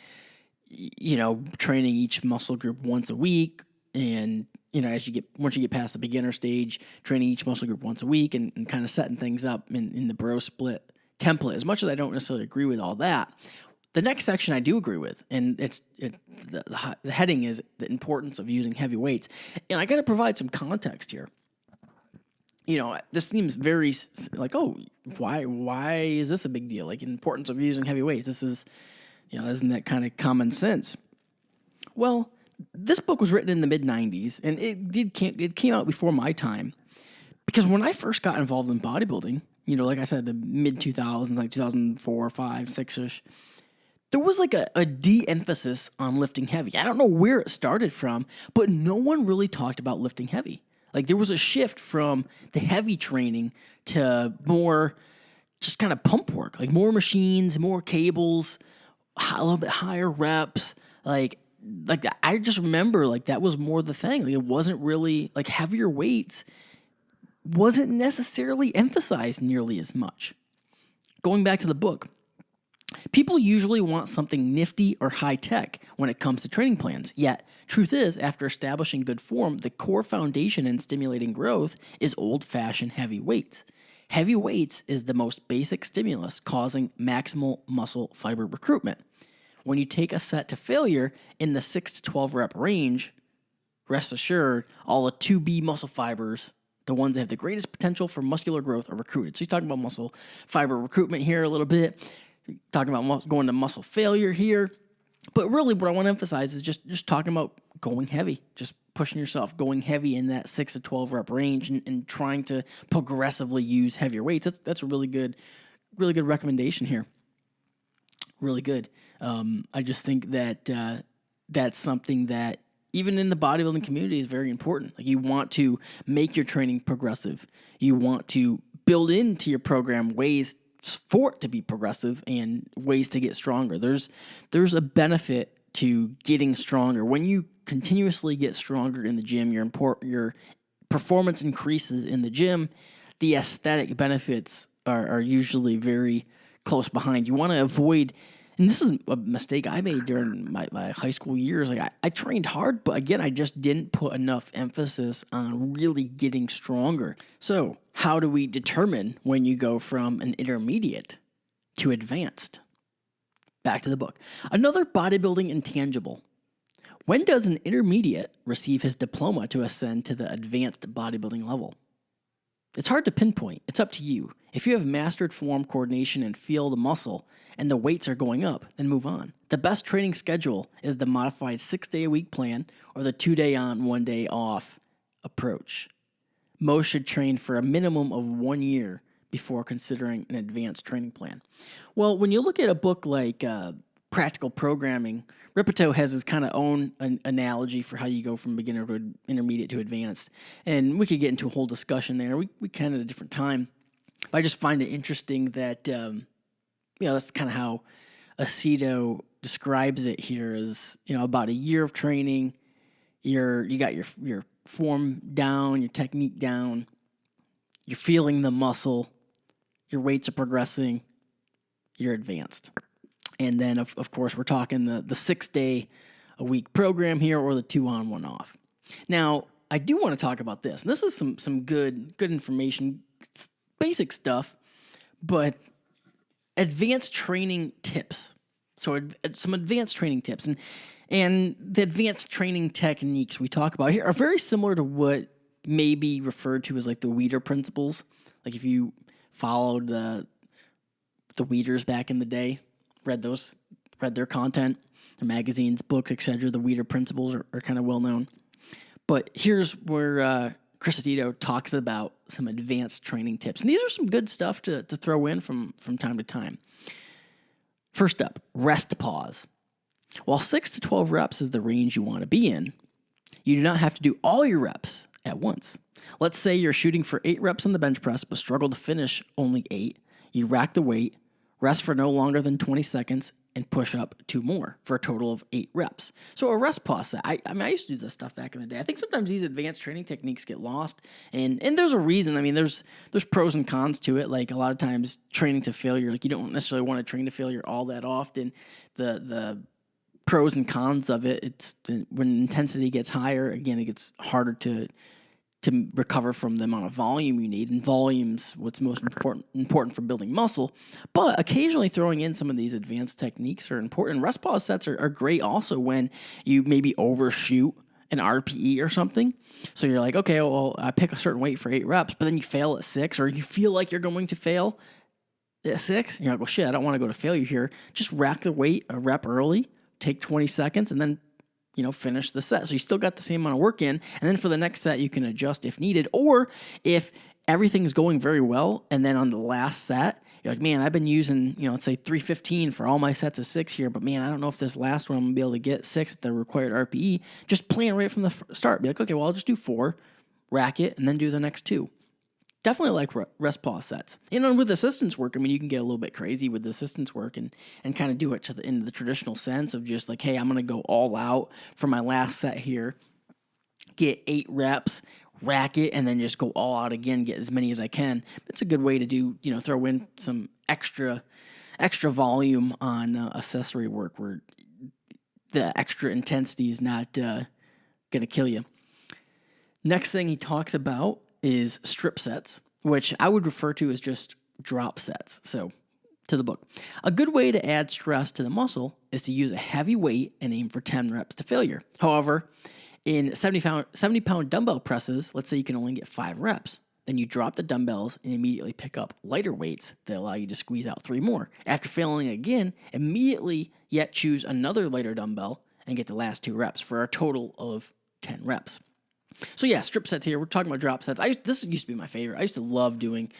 training each muscle group once a week, and once you get past the beginner stage, training each muscle group once a week, and kind of setting things up in the bro split template. As much as I don't necessarily agree with all that, the next section I do agree with, and the heading is the importance of using heavy weights, and I got to provide some context here. This seems very like, oh, why is this a big deal? Like, importance of using heavy weights. This is, isn't that kind of common sense? Well, this book was written in the mid-'90s, and it came out before my time, because when I first got involved in bodybuilding, like I said, the mid-2000s, like 2004, 5, 6-ish, there was like a de-emphasis on lifting heavy. I don't know where it started from, but no one really talked about lifting heavy. Like, there was a shift from the heavy training to more just kind of pump work, like more machines, more cables, a little bit higher reps. Like that. I just remember, like, that was more the thing. Like, it wasn't really, like, heavier weights wasn't necessarily emphasized nearly as much. Going back to the book, people usually want something nifty or high-tech when it comes to training plans. Yet, truth is, after establishing good form, the core foundation in stimulating growth is old-fashioned heavy weights. Heavy weights is the most basic stimulus causing maximal muscle fiber recruitment. When you take a set to failure in the 6 to 12 rep range, rest assured, all the 2B muscle fibers, the ones that have the greatest potential for muscular growth, are recruited. So he's talking about muscle fiber recruitment here a little bit. Talking about going to muscle failure here. But really what I want to emphasize is just talking about going heavy, just pushing yourself, going heavy in that 6 to 12 rep range and trying to progressively use heavier weights. That's a really good recommendation here. Really good. I just think that that's something that even in the bodybuilding community is very important. Like, you want to make your training progressive. You want to build into your program ways for it to be progressive and ways to get stronger. There's a benefit to getting stronger. When you continuously get stronger in the gym, your performance increases in the gym, the aesthetic benefits are usually very close behind. You want to avoid, and this is a mistake I made during my high school years. Like, I trained hard, but again, I just didn't put enough emphasis on really getting stronger. So how do we determine when you go from an intermediate to advanced? Back to the book. Another bodybuilding intangible. When does an intermediate receive his diploma to ascend to the advanced bodybuilding level? It's hard to pinpoint. It's up to you. If you have mastered form, coordination, and feel the muscle, and the weights are going up, then move on. The best training schedule is the modified 6-day-a-week plan or the 2-day on, 1-day off approach. Most should train for a minimum of 1 year before considering an advanced training plan. Well, when you look at a book like Practical Programming, Ripito has his kind of own analogy for how you go from beginner to intermediate to advanced. And we could get into a whole discussion there. We can at a different time. But I just find it interesting that, that's kind of how Aceto describes it here is, about a year of training, you got your form down, your technique down, you're feeling the muscle, your weights are progressing, you're advanced. And then, of course, we're talking the 6-day-a-week program here or the 2 on, 1 off. Now, I do want to talk about this. And this is some good information, basic stuff, but advanced training tips. So some advanced training tips. And the advanced training techniques we talk about here are very similar to what may be referred to as like the Weider principles. Like if you followed the Weiders back in the day, read their content, their magazines, books, etc. The Weider principles are kind of well known. But here's where Chris Aceto talks about some advanced training tips. And these are some good stuff to throw in from time to time. First up, rest pause. While 6 to 12 reps is the range you want to be in, you do not have to do all your reps at once. Let's say you're shooting for 8 reps on the bench press, but struggle to finish only 8. You rack the weight, rest for no longer than 20 seconds, and push up 2 more for a total of 8 reps. So a rest pause set. I used to do this stuff back in the day. I think sometimes these advanced training techniques get lost, and there's a reason. I mean, there's pros and cons to it. Like a lot of times training to failure, like you don't necessarily want to train to failure all that often. The pros and cons of it, it's when intensity gets higher, again, it gets harder to recover from the amount of volume you need, and volume's what's most important for building muscle. But occasionally throwing in some of these advanced techniques are important. Rest pause sets are great also when you maybe overshoot an RPE or something. So you're like, okay, well, I pick a certain weight for 8 reps, but then you fail at 6, or you feel like you're going to fail at 6. You're like, well, shit, I don't want to go to failure here. Just rack the weight a rep early, take 20 seconds, and then finish the set. So you still got the same amount of work in, and then for the next set, you can adjust if needed. Or if everything's going very well, and then on the last set, you're like, man, I've been using, let's say 315 for all my sets of 6 here, but man, I don't know if this last one I'm going to be able to get 6 at the required RPE. Just plan right from the start. Be like, okay, well, I'll just do 4, rack it, and then do the next 2. Definitely like rest pause sets. And with assistance work, I mean, you can get a little bit crazy with the assistance work and kind of do it in the traditional sense of just like, hey, I'm going to go all out for my last set here, get 8 reps, rack it, and then just go all out again, get as many as I can. It's a good way to do, throw in some extra volume on accessory work where the extra intensity is not going to kill you. Next thing he talks about is strip sets, which I would refer to as just drop sets. So, to the book. A good way to add stress to the muscle is to use a heavy weight and aim for 10 reps to failure. However, in 70-pound dumbbell presses, let's say you can only get 5 reps. Then you drop the dumbbells and immediately pick up lighter weights that allow you to squeeze out 3 more. After failing again, immediately yet choose another lighter dumbbell and get the last 2 reps for a total of 10 reps. So yeah, strip sets here. We're talking about drop sets. This used to be my favorite. I used to love doing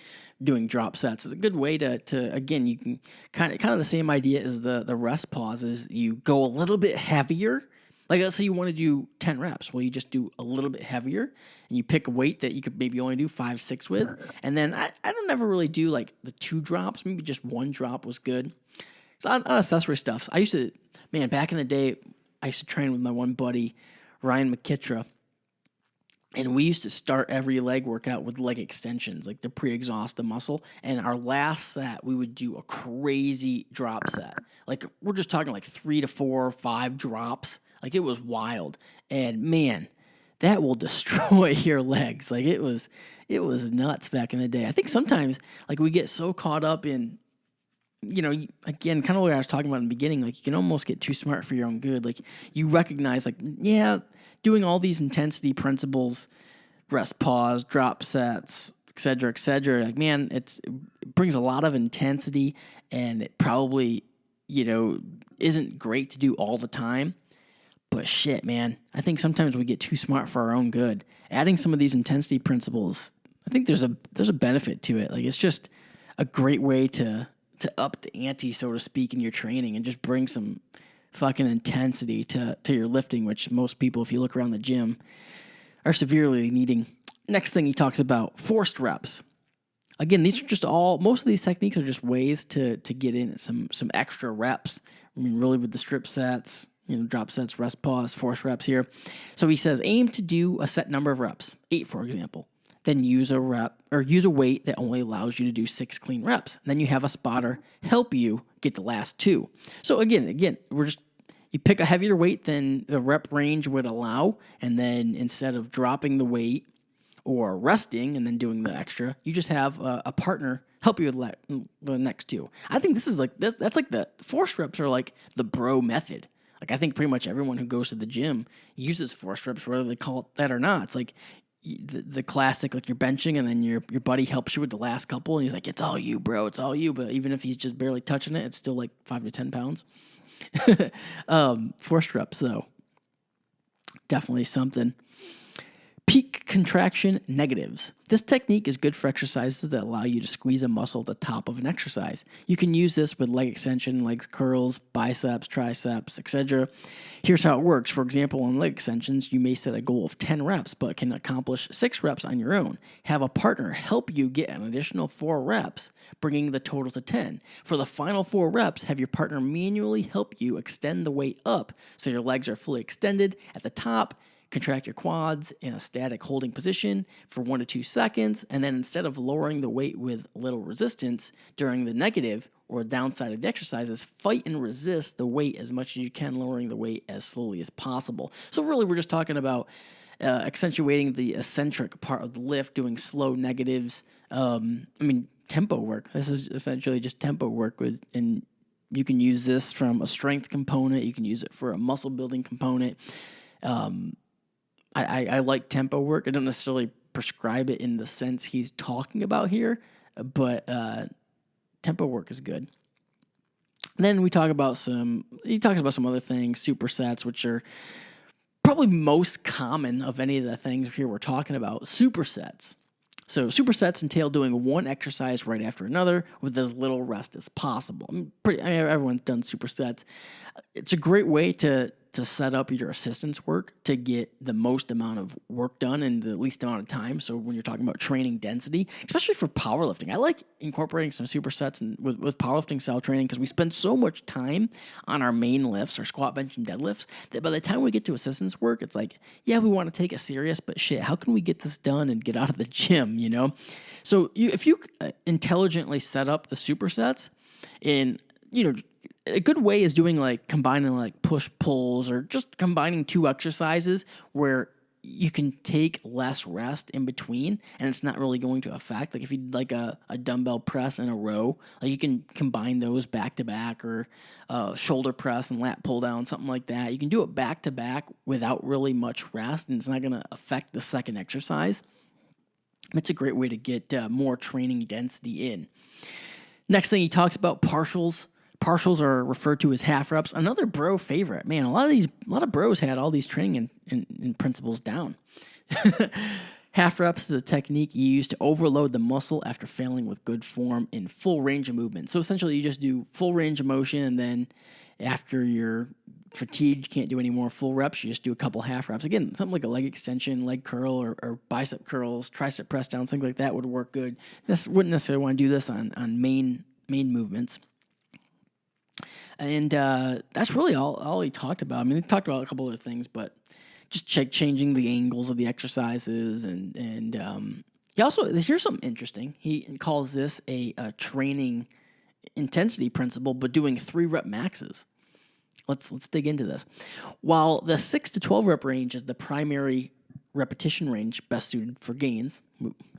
drop sets. It's a good way to again, you can kind of the same idea as the rest pauses. You go a little bit heavier. Like let's say you want to do 10 reps. Well, you just do a little bit heavier and you pick a weight that you could maybe only do 5, 6 with. And then I don't ever really do like the 2 drops. Maybe just 1 drop was good. So on accessory stuff, I used to, back in the day, I used to train with my one buddy, Ryan McKittra. And we used to start every leg workout with leg extensions, like to pre-exhaust the muscle. And our last set, we would do a crazy drop set. Like we're just talking like 3 to 4 or 5 drops. Like it was wild. And man, that will destroy your legs. Like it was nuts back in the day. I think sometimes like we get so caught up in, again, kind of what I was talking about in the beginning, like you can almost get too smart for your own good. Like you recognize like, yeah, doing all these intensity principles, rest pause, drop sets, et cetera, et cetera. Like, man, it brings a lot of intensity, and it probably, isn't great to do all the time. But shit, man, I think sometimes we get too smart for our own good. Adding some of these intensity principles, I think there's a benefit to it. Like, it's just a great way to up the ante, so to speak, in your training and just bring some fucking intensity to your lifting, which most people, if you look around the gym, are severely needing. Next thing he talks about, forced reps. Again, these are just most of these techniques are just ways to get in some extra reps. I mean, really with the strip sets, drop sets, rest pause, forced reps here. So he says, aim to do a set number of reps, 8, for example. Then use a weight that only allows you to do 6 clean reps. Then you have a spotter help you get the last 2. So again, you pick a heavier weight than the rep range would allow, and then instead of dropping the weight or resting and then doing the extra, you just have a partner help you with the next 2. I think that's like the forced reps are like the bro method. Like, I think pretty much everyone who goes to the gym uses forced reps, whether they call it that or not. It's like the classic, like you're benching and then your buddy helps you with the last couple and he's like, it's all you, bro, it's all you. But even if he's just barely touching it, it's still like 5 to 10 pounds. Forced reps, though, definitely something. Peak contraction negatives. This technique is good for exercises that allow you to squeeze a muscle at the top of an exercise. You can use this with leg extension, legs curls, biceps, triceps, etc. Here's how it works. For example, on leg extensions, you may set a goal of 10 reps, but can accomplish 6 reps on your own. Have a partner help you get an additional 4 reps, bringing the total to 10. For the final 4 reps, have your partner manually help you extend the weight up so your legs are fully extended at the top. Contract your quads in a static holding position for 1 to 2 seconds, and then instead of lowering the weight with little resistance during the negative or downside of the exercises, fight and resist the weight as much as you can, lowering the weight as slowly as possible. So really, we're just talking about accentuating the eccentric part of the lift, doing slow negatives. Tempo work. This is essentially just tempo work and you can use this from a strength component. You can use it for a muscle building component. I like tempo work. I don't necessarily prescribe it in the sense he's talking about here, but tempo work is good. Then he talks about some other things, supersets, which are probably most common of any of the things here we're talking about, supersets. So supersets entail doing one exercise right after another with as little rest as possible. Everyone's done supersets. It's a great way to set up your assistance work to get the most amount of work done in the least amount of time. So when you're talking about training density, especially for powerlifting, I like incorporating some supersets with powerlifting style training because we spend so much time on our main lifts, our squat, bench, and deadlifts, that by the time we get to assistance work, it's like, yeah, we want to take it serious, but shit, how can we get this done and get out of the gym, So if you intelligently set up the supersets a good way is doing combining push-pulls or just combining 2 exercises where you can take less rest in between and it's not really going to affect. Like if you like a dumbbell press in a row, you can combine those back to back or shoulder press and lat pull down, something like that. You can do it back to back without really much rest and it's not going to affect the second exercise. It's a great way to get more training density in. Next thing he talks about, partials. Partials are referred to as half reps. Another bro favorite. Man, a lot of bros had all these training and principles down. Half reps is a technique you use to overload the muscle after failing with good form in full range of movement. So essentially, you just do full range of motion, and then after you're fatigued, you can't do any more full reps. You just do a couple half reps. Again, something like a leg extension, leg curl, or bicep curls, tricep press down, things like that would work good. This wouldn't necessarily want to do this on main movements. And that's really all he talked about. I mean, he talked about a couple other things, but just changing the angles of the exercises. And he also, here's something interesting. He calls this a training intensity principle, but doing 3 rep maxes. Let's dig into this. While the 6 to 12 rep range is the primary repetition range best suited for gains,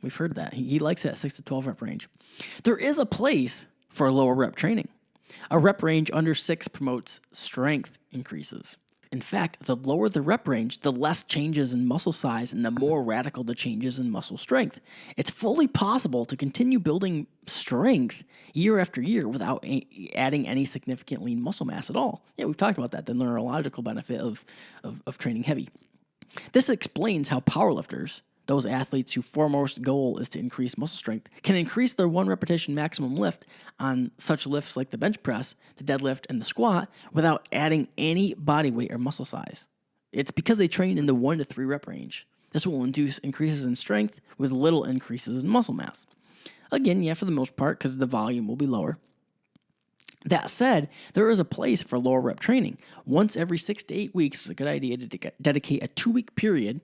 we've heard that. He likes that 6 to 12 rep range. There is a place for lower rep training. A rep range under 6 promotes strength increases. In fact, the lower the rep range, the less changes in muscle size and the more radical the changes in muscle strength. It's fully possible to continue building strength year after year without adding any significant lean muscle mass at all. Yeah, we've talked about that, the neurological benefit of training heavy. This explains how powerlifters, those athletes whose foremost goal is to increase muscle strength, can increase their 1 repetition maximum lift on such lifts like the bench press, the deadlift, and the squat without adding any body weight or muscle size. It's because they train in the 1 to 3 rep range. This will induce increases in strength with little increases in muscle mass. Again, yeah, for the most part, because the volume will be lower. That said, there is a place for lower rep training. Once every 6 to 8 weeks is a good idea to dedicate a 2-week period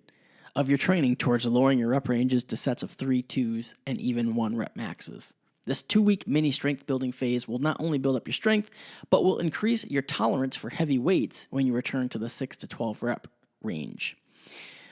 of your training towards lowering your rep ranges to sets of 3, 2s, and even 1 rep maxes. This 2-week mini strength building phase will not only build up your strength, but will increase your tolerance for heavy weights when you return to the 6 to 12 rep range.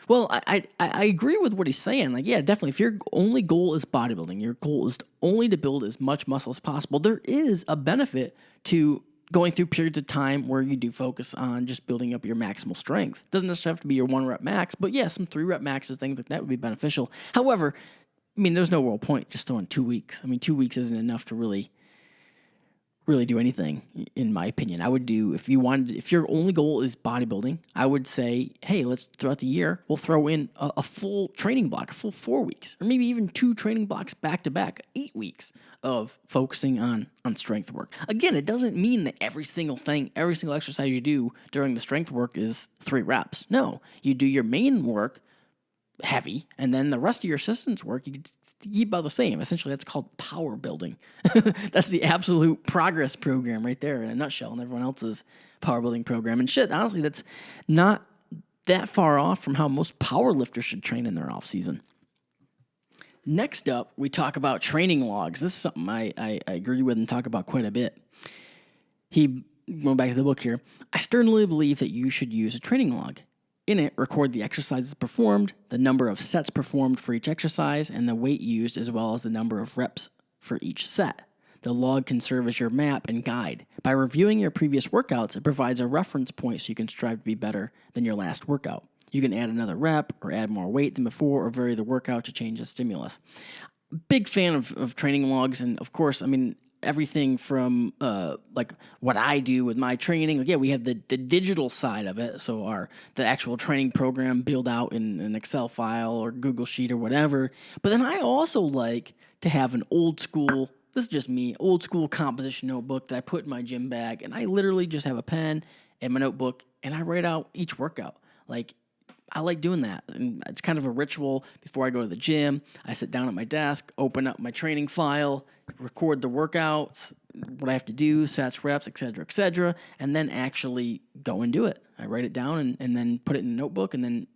Well, I agree with what he's saying. Like, yeah, definitely. If your only goal is bodybuilding, your goal is only to build as much muscle as possible, there is a benefit to going through periods of time where you do focus on just building up your maximal strength. Doesn't necessarily have to be your 1 rep max, but yeah, some 3 rep maxes, things like that would be beneficial. However, I mean, there's no real point just throwing 2 weeks. I mean, 2 weeks isn't enough to really do anything, in my opinion. I would do, if your only goal is bodybuilding, I would say, hey, let's, throughout the year, we'll throw in a full training block, a full 4 weeks, or maybe even 2 training blocks back to back, 8 weeks of focusing on strength work. Again, it doesn't mean that every single exercise you do during the strength work is 3 reps. No, you do your main work heavy, and then the rest of your assistance work, you can keep about the same. Essentially, that's called power building. That's the absolute progress program right there in a nutshell, and everyone else's power building program. And shit, honestly, that's not that far off from how most power lifters should train in their off season. Next up, we talk about training logs. This is something I agree with and talk about quite a bit. Going back to the book here, I sternly believe that you should use a training log. In it, record the exercises performed, the number of sets performed for each exercise, and the weight used, as well as the number of reps for each set. The log can serve as your map and guide. By reviewing your previous workouts, it provides a reference point so you can strive to be better than your last workout. You can add another rep, or add more weight than before, or vary the workout to change the stimulus. Big fan of training logs, and of course, I mean, everything from like what I do with my training. Like, yeah, we have the digital side of it, so the actual training program built out in an Excel file or Google Sheet or whatever. But then I also like to have an old school, this is just me, old school composition notebook that I put in my gym bag, and I literally just have a pen and my notebook, and I write out each workout. Like, I like doing that, and it's kind of a ritual before I go to the gym. I sit down at my desk, open up my training file, record the workouts, what I have to do, sets, reps, etc., and then actually go and do it. I write it down and then put it in a notebook, and then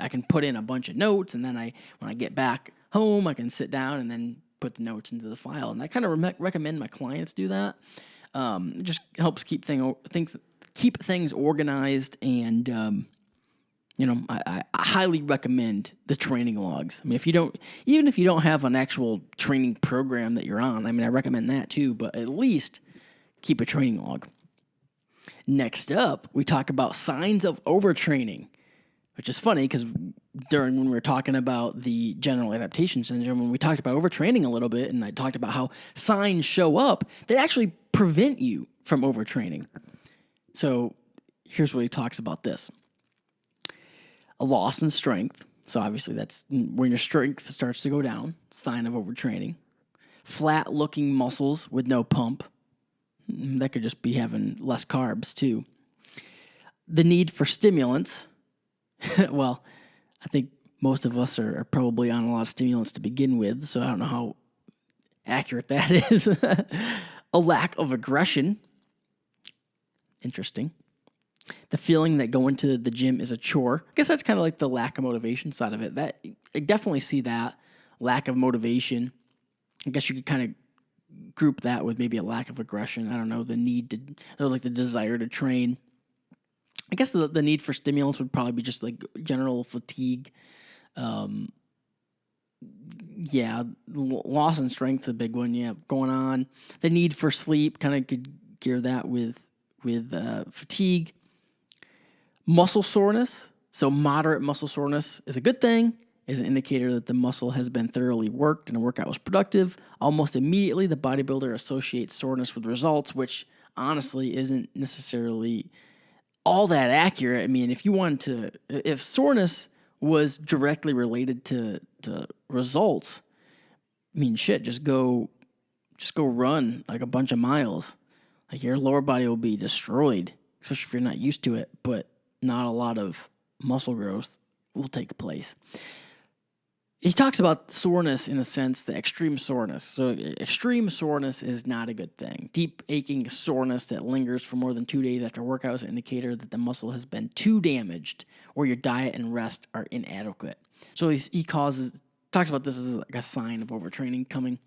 I can put in a bunch of notes, and then when I get back home, I can sit down and then put the notes into the file. And I kind of recommend my clients do that. It just helps keep things organized, and I highly recommend the training logs. I mean, even if you don't have an actual training program that you're on, I mean, I recommend that too, but at least keep a training log. Next up, we talk about signs of overtraining, which is funny because when we were talking about the general adaptation syndrome, when we talked about overtraining a little bit, and I talked about how signs show up that actually prevent you from overtraining. So here's what he talks about this. A loss in strength. So obviously that's when your strength starts to go down, sign of overtraining. Flat looking muscles with no pump. That could just be having less carbs too. The need for stimulants. Well, I think most of us are probably on a lot of stimulants to begin with, so I don't know how accurate that is. A lack of aggression. Interesting. The feeling that going to the gym is a chore. I guess that's kind of like the lack of motivation side of it. I definitely see that lack of motivation. I guess you could kind of group that with maybe a lack of aggression. I don't know, the need to, or like the desire to train. I guess the need for stimulants would probably be just like general fatigue. Loss in strength, a big one. Yeah, going on. The need for sleep kind of could gear that with fatigue. Muscle soreness. So moderate muscle soreness is a good thing, is an indicator that the muscle has been thoroughly worked and a workout was productive. Almost immediately, the bodybuilder associates soreness with results, which honestly isn't necessarily all that accurate. I mean, if soreness was directly related to results, I mean, shit, just go run like a bunch of miles. Like your lower body will be destroyed, especially if you're not used to it, but not a lot of muscle growth will take place. He talks about soreness in a sense, the extreme soreness. So extreme soreness is not a good thing. Deep aching soreness that lingers for more than 2 days after workout is an indicator that the muscle has been too damaged or your diet and rest are inadequate. So he talks about this as like a sign of overtraining coming.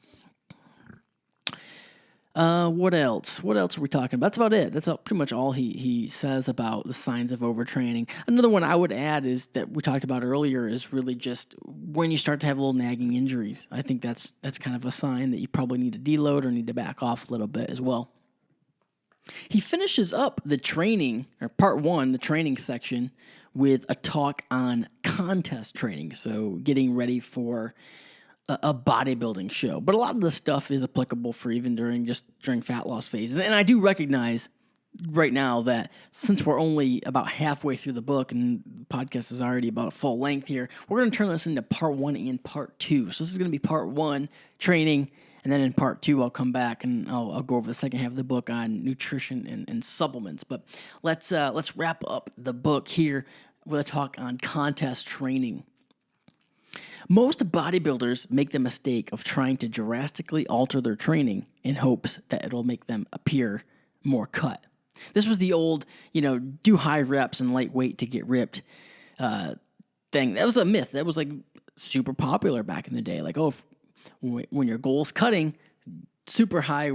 What else? What else are we talking about? That's about it. That's pretty much all he says about the signs of overtraining. Another one I would add is that we talked about earlier is really just when you start to have little nagging injuries. I think that's kind of a sign that you probably need to deload or need to back off a little bit as well. He finishes up the training, or part one, the training section, with a talk on contest training. So getting ready for a bodybuilding show. But a lot of the stuff is applicable for even during fat loss phases. And I do recognize right now that since we're only about halfway through the book and the podcast is already about full length here, we're going to turn this into part one and part two. So this is going to be part one, training, and then in part two, I'll come back and I'll go over the second half of the book on nutrition and supplements. But let's wrap up the book here with a talk on contest training. Most bodybuilders make the mistake of trying to drastically alter their training in hopes that it'll make them appear more cut. This was the old, do high reps and light weight to get ripped thing. That was a myth. That was like super popular back in the day. Like, when your goal is cutting, super high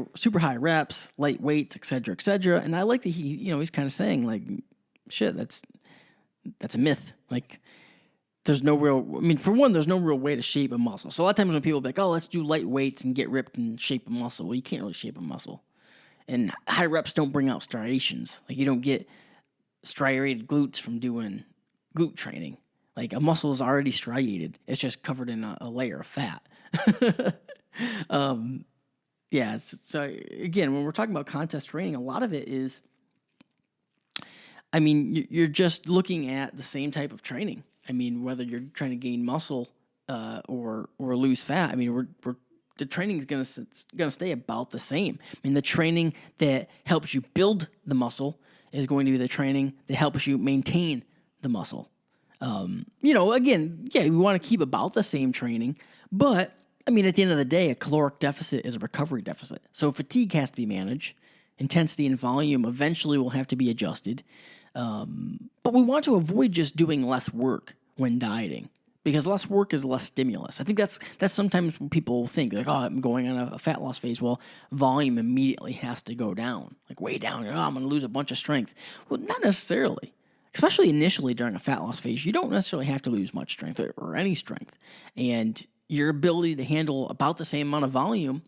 reps, light weights, et cetera, et cetera. And I like that he's kind of saying like, shit, that's a myth. Like, there's no real way to shape a muscle. So a lot of times when people are like, let's do light weights and get ripped and shape a muscle. Well, you can't really shape a muscle. And high reps don't bring out striations. Like, you don't get striated glutes from doing glute training. Like, a muscle is already striated. It's just covered in a layer of fat. So again, when we're talking about contest training, a lot of it is, you're just looking at the same type of training. Whether you're trying to gain muscle or lose fat, the training is gonna stay about the same. The training that helps you build the muscle is going to be the training that helps you maintain the muscle. We want to keep about the same training, but at the end of the day, a caloric deficit is a recovery deficit. So fatigue has to be managed. Intensity and volume eventually will have to be adjusted. But we want to avoid just doing less work when dieting, because less work is less stimulus. I think that's sometimes what people think, like, I'm going on a fat loss phase. Well, volume immediately has to go down, like way down. I'm going to lose a bunch of strength. Well, not necessarily. Especially initially during a fat loss phase, you don't necessarily have to lose much strength or any strength. And your ability to handle about the same amount of volume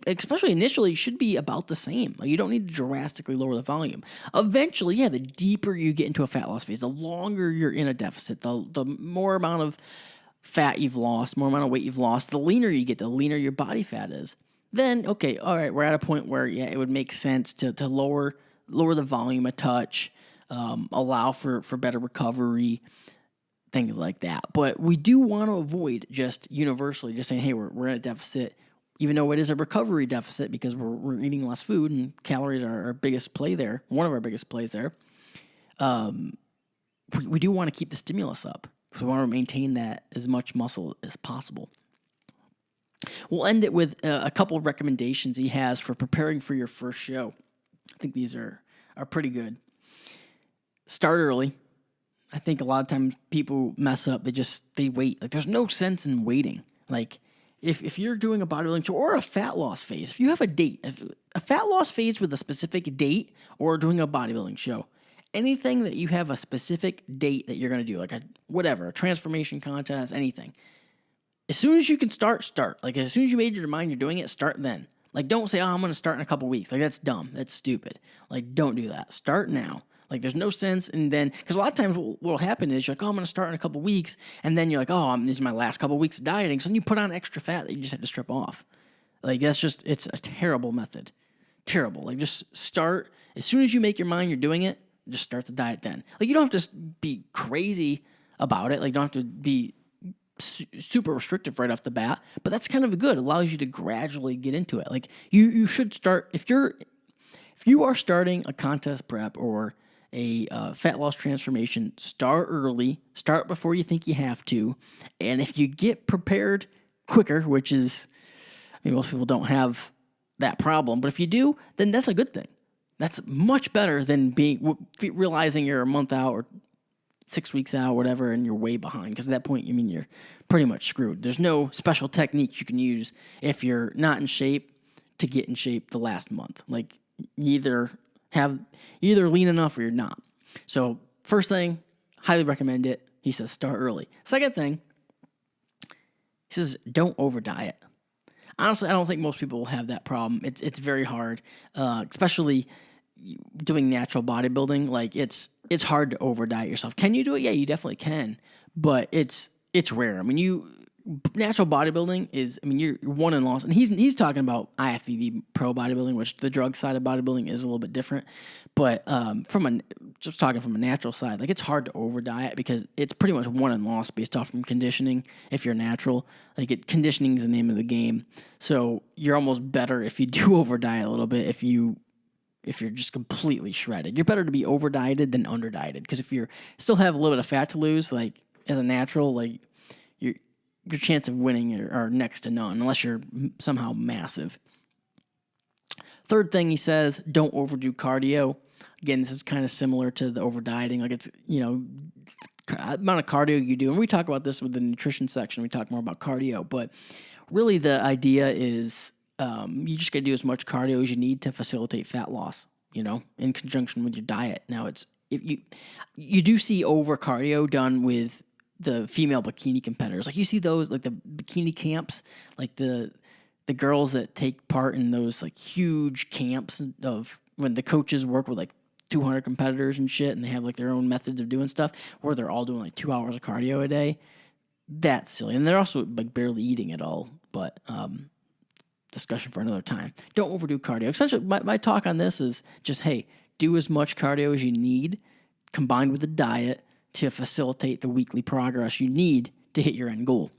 especially initially, should be about the same. Like, you don't need to drastically lower the volume. Eventually, the deeper you get into a fat loss phase, the longer you're in a deficit, the more amount of fat you've lost, more amount of weight you've lost, the leaner you get, the leaner your body fat is. Then, okay, all right, we're at a point where, it would make sense to lower the volume a touch, allow for better recovery, things like that. But we do want to avoid just universally just saying, hey, we're in a deficit, even though it is a recovery deficit because we're eating less food and calories are our biggest play there, one of our biggest plays there. We do want to keep the stimulus up because we want to maintain that as much muscle as possible. We'll end it with a couple of recommendations he has for preparing for your first show. I think these are pretty good. Start early. I think a lot of times people mess up. They wait. Like, there's no sense in waiting. Like, if you're doing a bodybuilding show or a fat loss phase, if you have a date, a fat loss phase with a specific date or doing a bodybuilding show, anything that you have a specific date that you're going to do, like a transformation contest, anything. As soon as you can start. Like, as soon as you made your mind you're doing it, start then. Like, don't say, I'm going to start in a couple weeks. Like, that's dumb. That's stupid. Like, don't do that. Start now. Like, there's no sense. And then, because a lot of times what will happen is you're like, oh, I'm going to start in a couple weeks. And then you're like, oh, these are my last couple weeks of dieting. So then you put on extra fat that you just have to strip off. Like, it's a terrible method. Terrible. Like, just start, as soon as you make your mind you're doing it, just start the diet then. Like, you don't have to be crazy about it. Like, you don't have to be super restrictive right off the bat. But that's kind of good. It allows you to gradually get into it. Like, you should start, if you are starting a contest prep or a fat loss transformation, start early, start before you think you have to. And if you get prepared quicker, which is, I mean, most people don't have that problem, but if you do, then that's a good thing. That's much better than realizing you're a month out or 6 weeks out, whatever, and you're way behind. Because at that point, you're pretty much screwed. There's no special techniques you can use if you're not in shape to get in shape the last month. Like, you either lean enough or you're not. So first thing, highly recommend it. He says start early. Second thing, he says don't over diet. Honestly, I don't think most people will have that problem. It's very hard, especially doing natural bodybuilding. Like, it's hard to over diet yourself. Can you do it? Yeah, you definitely can, but it's rare. I mean, natural bodybuilding is, I mean, you're won and lost, and he's talking about IFBB pro bodybuilding, which the drug side of bodybuilding is a little bit different. But just talking from a natural side, like, it's hard to over diet because it's pretty much won and lost based off from conditioning. If you're natural, conditioning is the name of the game. So you're almost better if you do over diet a little bit. If you're just completely shredded, you're better to be over dieted than under dieted. Because if you still have a little bit of fat to lose, like as a natural, like your chance of winning are next to none, unless you're somehow massive. Third thing he says, don't overdo cardio. Again, this is kind of similar to the over dieting. Like, it's, amount of cardio you do. And we talk about this with the nutrition section. We talk more about cardio. But really the idea is you just got to do as much cardio as you need to facilitate fat loss, in conjunction with your diet. Now, if you do see over cardio done with the female bikini competitors. Like, you see those, like the bikini camps, like the girls that take part in those like huge camps of when the coaches work with like 200 competitors and shit, and they have like their own methods of doing stuff where they're all doing like 2 hours of cardio a day. That's silly. And they're also like barely eating at all, but discussion for another time. Don't overdo cardio. Essentially, my talk on this is just, hey, do as much cardio as you need combined with the diet to facilitate the weekly progress you need to hit your end goal.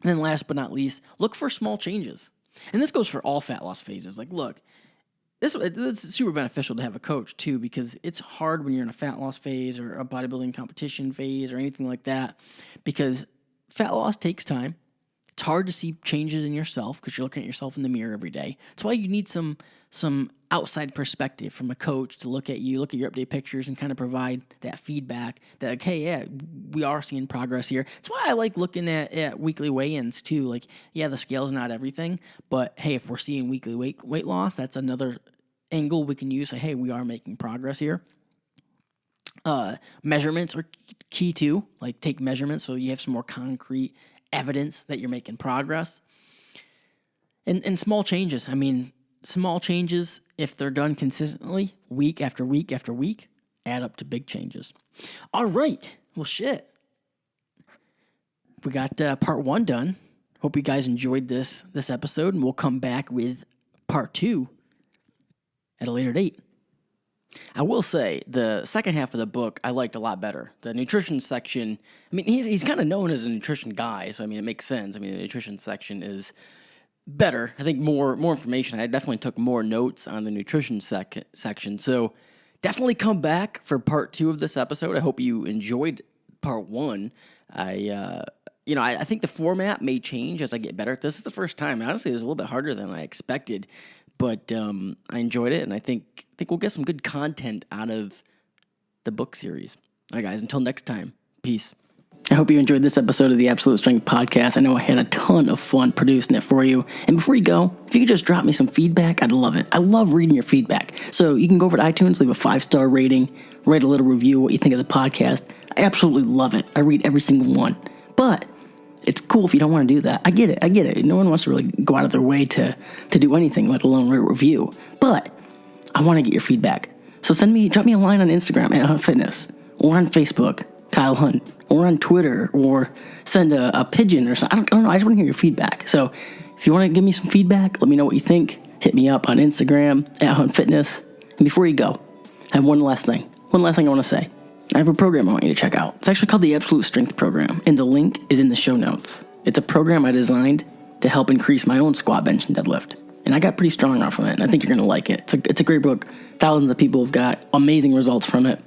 And then last but not least, look for small changes. And this goes for all fat loss phases. Like, look, this is super beneficial to have a coach too, because it's hard when you're in a fat loss phase or a bodybuilding competition phase or anything like that, because fat loss takes time. It's hard to see changes in yourself because you're looking at yourself in the mirror every day. That's why you need some outside perspective from a coach to look at you, look at your update pictures, and kind of provide that feedback that, like, hey, yeah, we are seeing progress here. That's why I like looking at weekly weigh-ins too. Like, yeah, the scale's not everything, but hey, if we're seeing weekly weight loss, that's another angle we can use. Like, hey, we are making progress here. Measurements are key too. Like, take measurements so you have some more concrete evidence that you're making progress. And small changes. I mean, small changes, if they're done consistently, week after week after week, add up to big changes. All right. Well, shit. We got part 1 done. Hope you guys enjoyed this episode, and we'll come back with part 2 at a later date. I will say the second half of the book I liked a lot better. The nutrition section, I mean, he's kind of known as a nutrition guy, so I mean, it makes sense. I mean, the nutrition section is better. I think more information. I definitely took more notes on the nutrition section. So definitely come back for part 2 of this episode. I hope you enjoyed part 1. I think the format may change as I get better at this. This is the first time. Honestly, it was a little bit harder than I expected, but I enjoyed it, and I think we'll get some good content out of the book series. All right, guys, until next time, peace. I hope you enjoyed this episode of the Absolute Strength Podcast. I know I had a ton of fun producing it for you. And before you go, if you could just drop me some feedback, I'd love it. I love reading your feedback. So you can go over to iTunes, leave a 5-star rating, write a little review, what you think of the podcast. I absolutely love it. I read every single one. But it's cool if you don't want to do that. I get it. No one wants to really go out of their way to do anything, let alone write a review. But I want to get your feedback. So drop me a line on Instagram at Hunt Fitness, or on Facebook, Kyle Hunt, or on Twitter, or send a pigeon or something. I don't know. I just want to hear your feedback. So if you want to give me some feedback, let me know what you think. Hit me up on Instagram at Hunt Fitness. And before you go, I have one last thing I want to say. I have a program I want you to check out. It's actually called the Absolute Strength Program, and the link is in the show notes. It's a program I designed to help increase my own squat, bench, and deadlift. And I got pretty strong off of it, and I think you're going to like it. It's a great book. Thousands of people have got amazing results from it.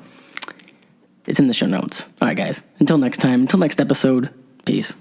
It's in the show notes. All right, guys. Until next time, until next episode, peace.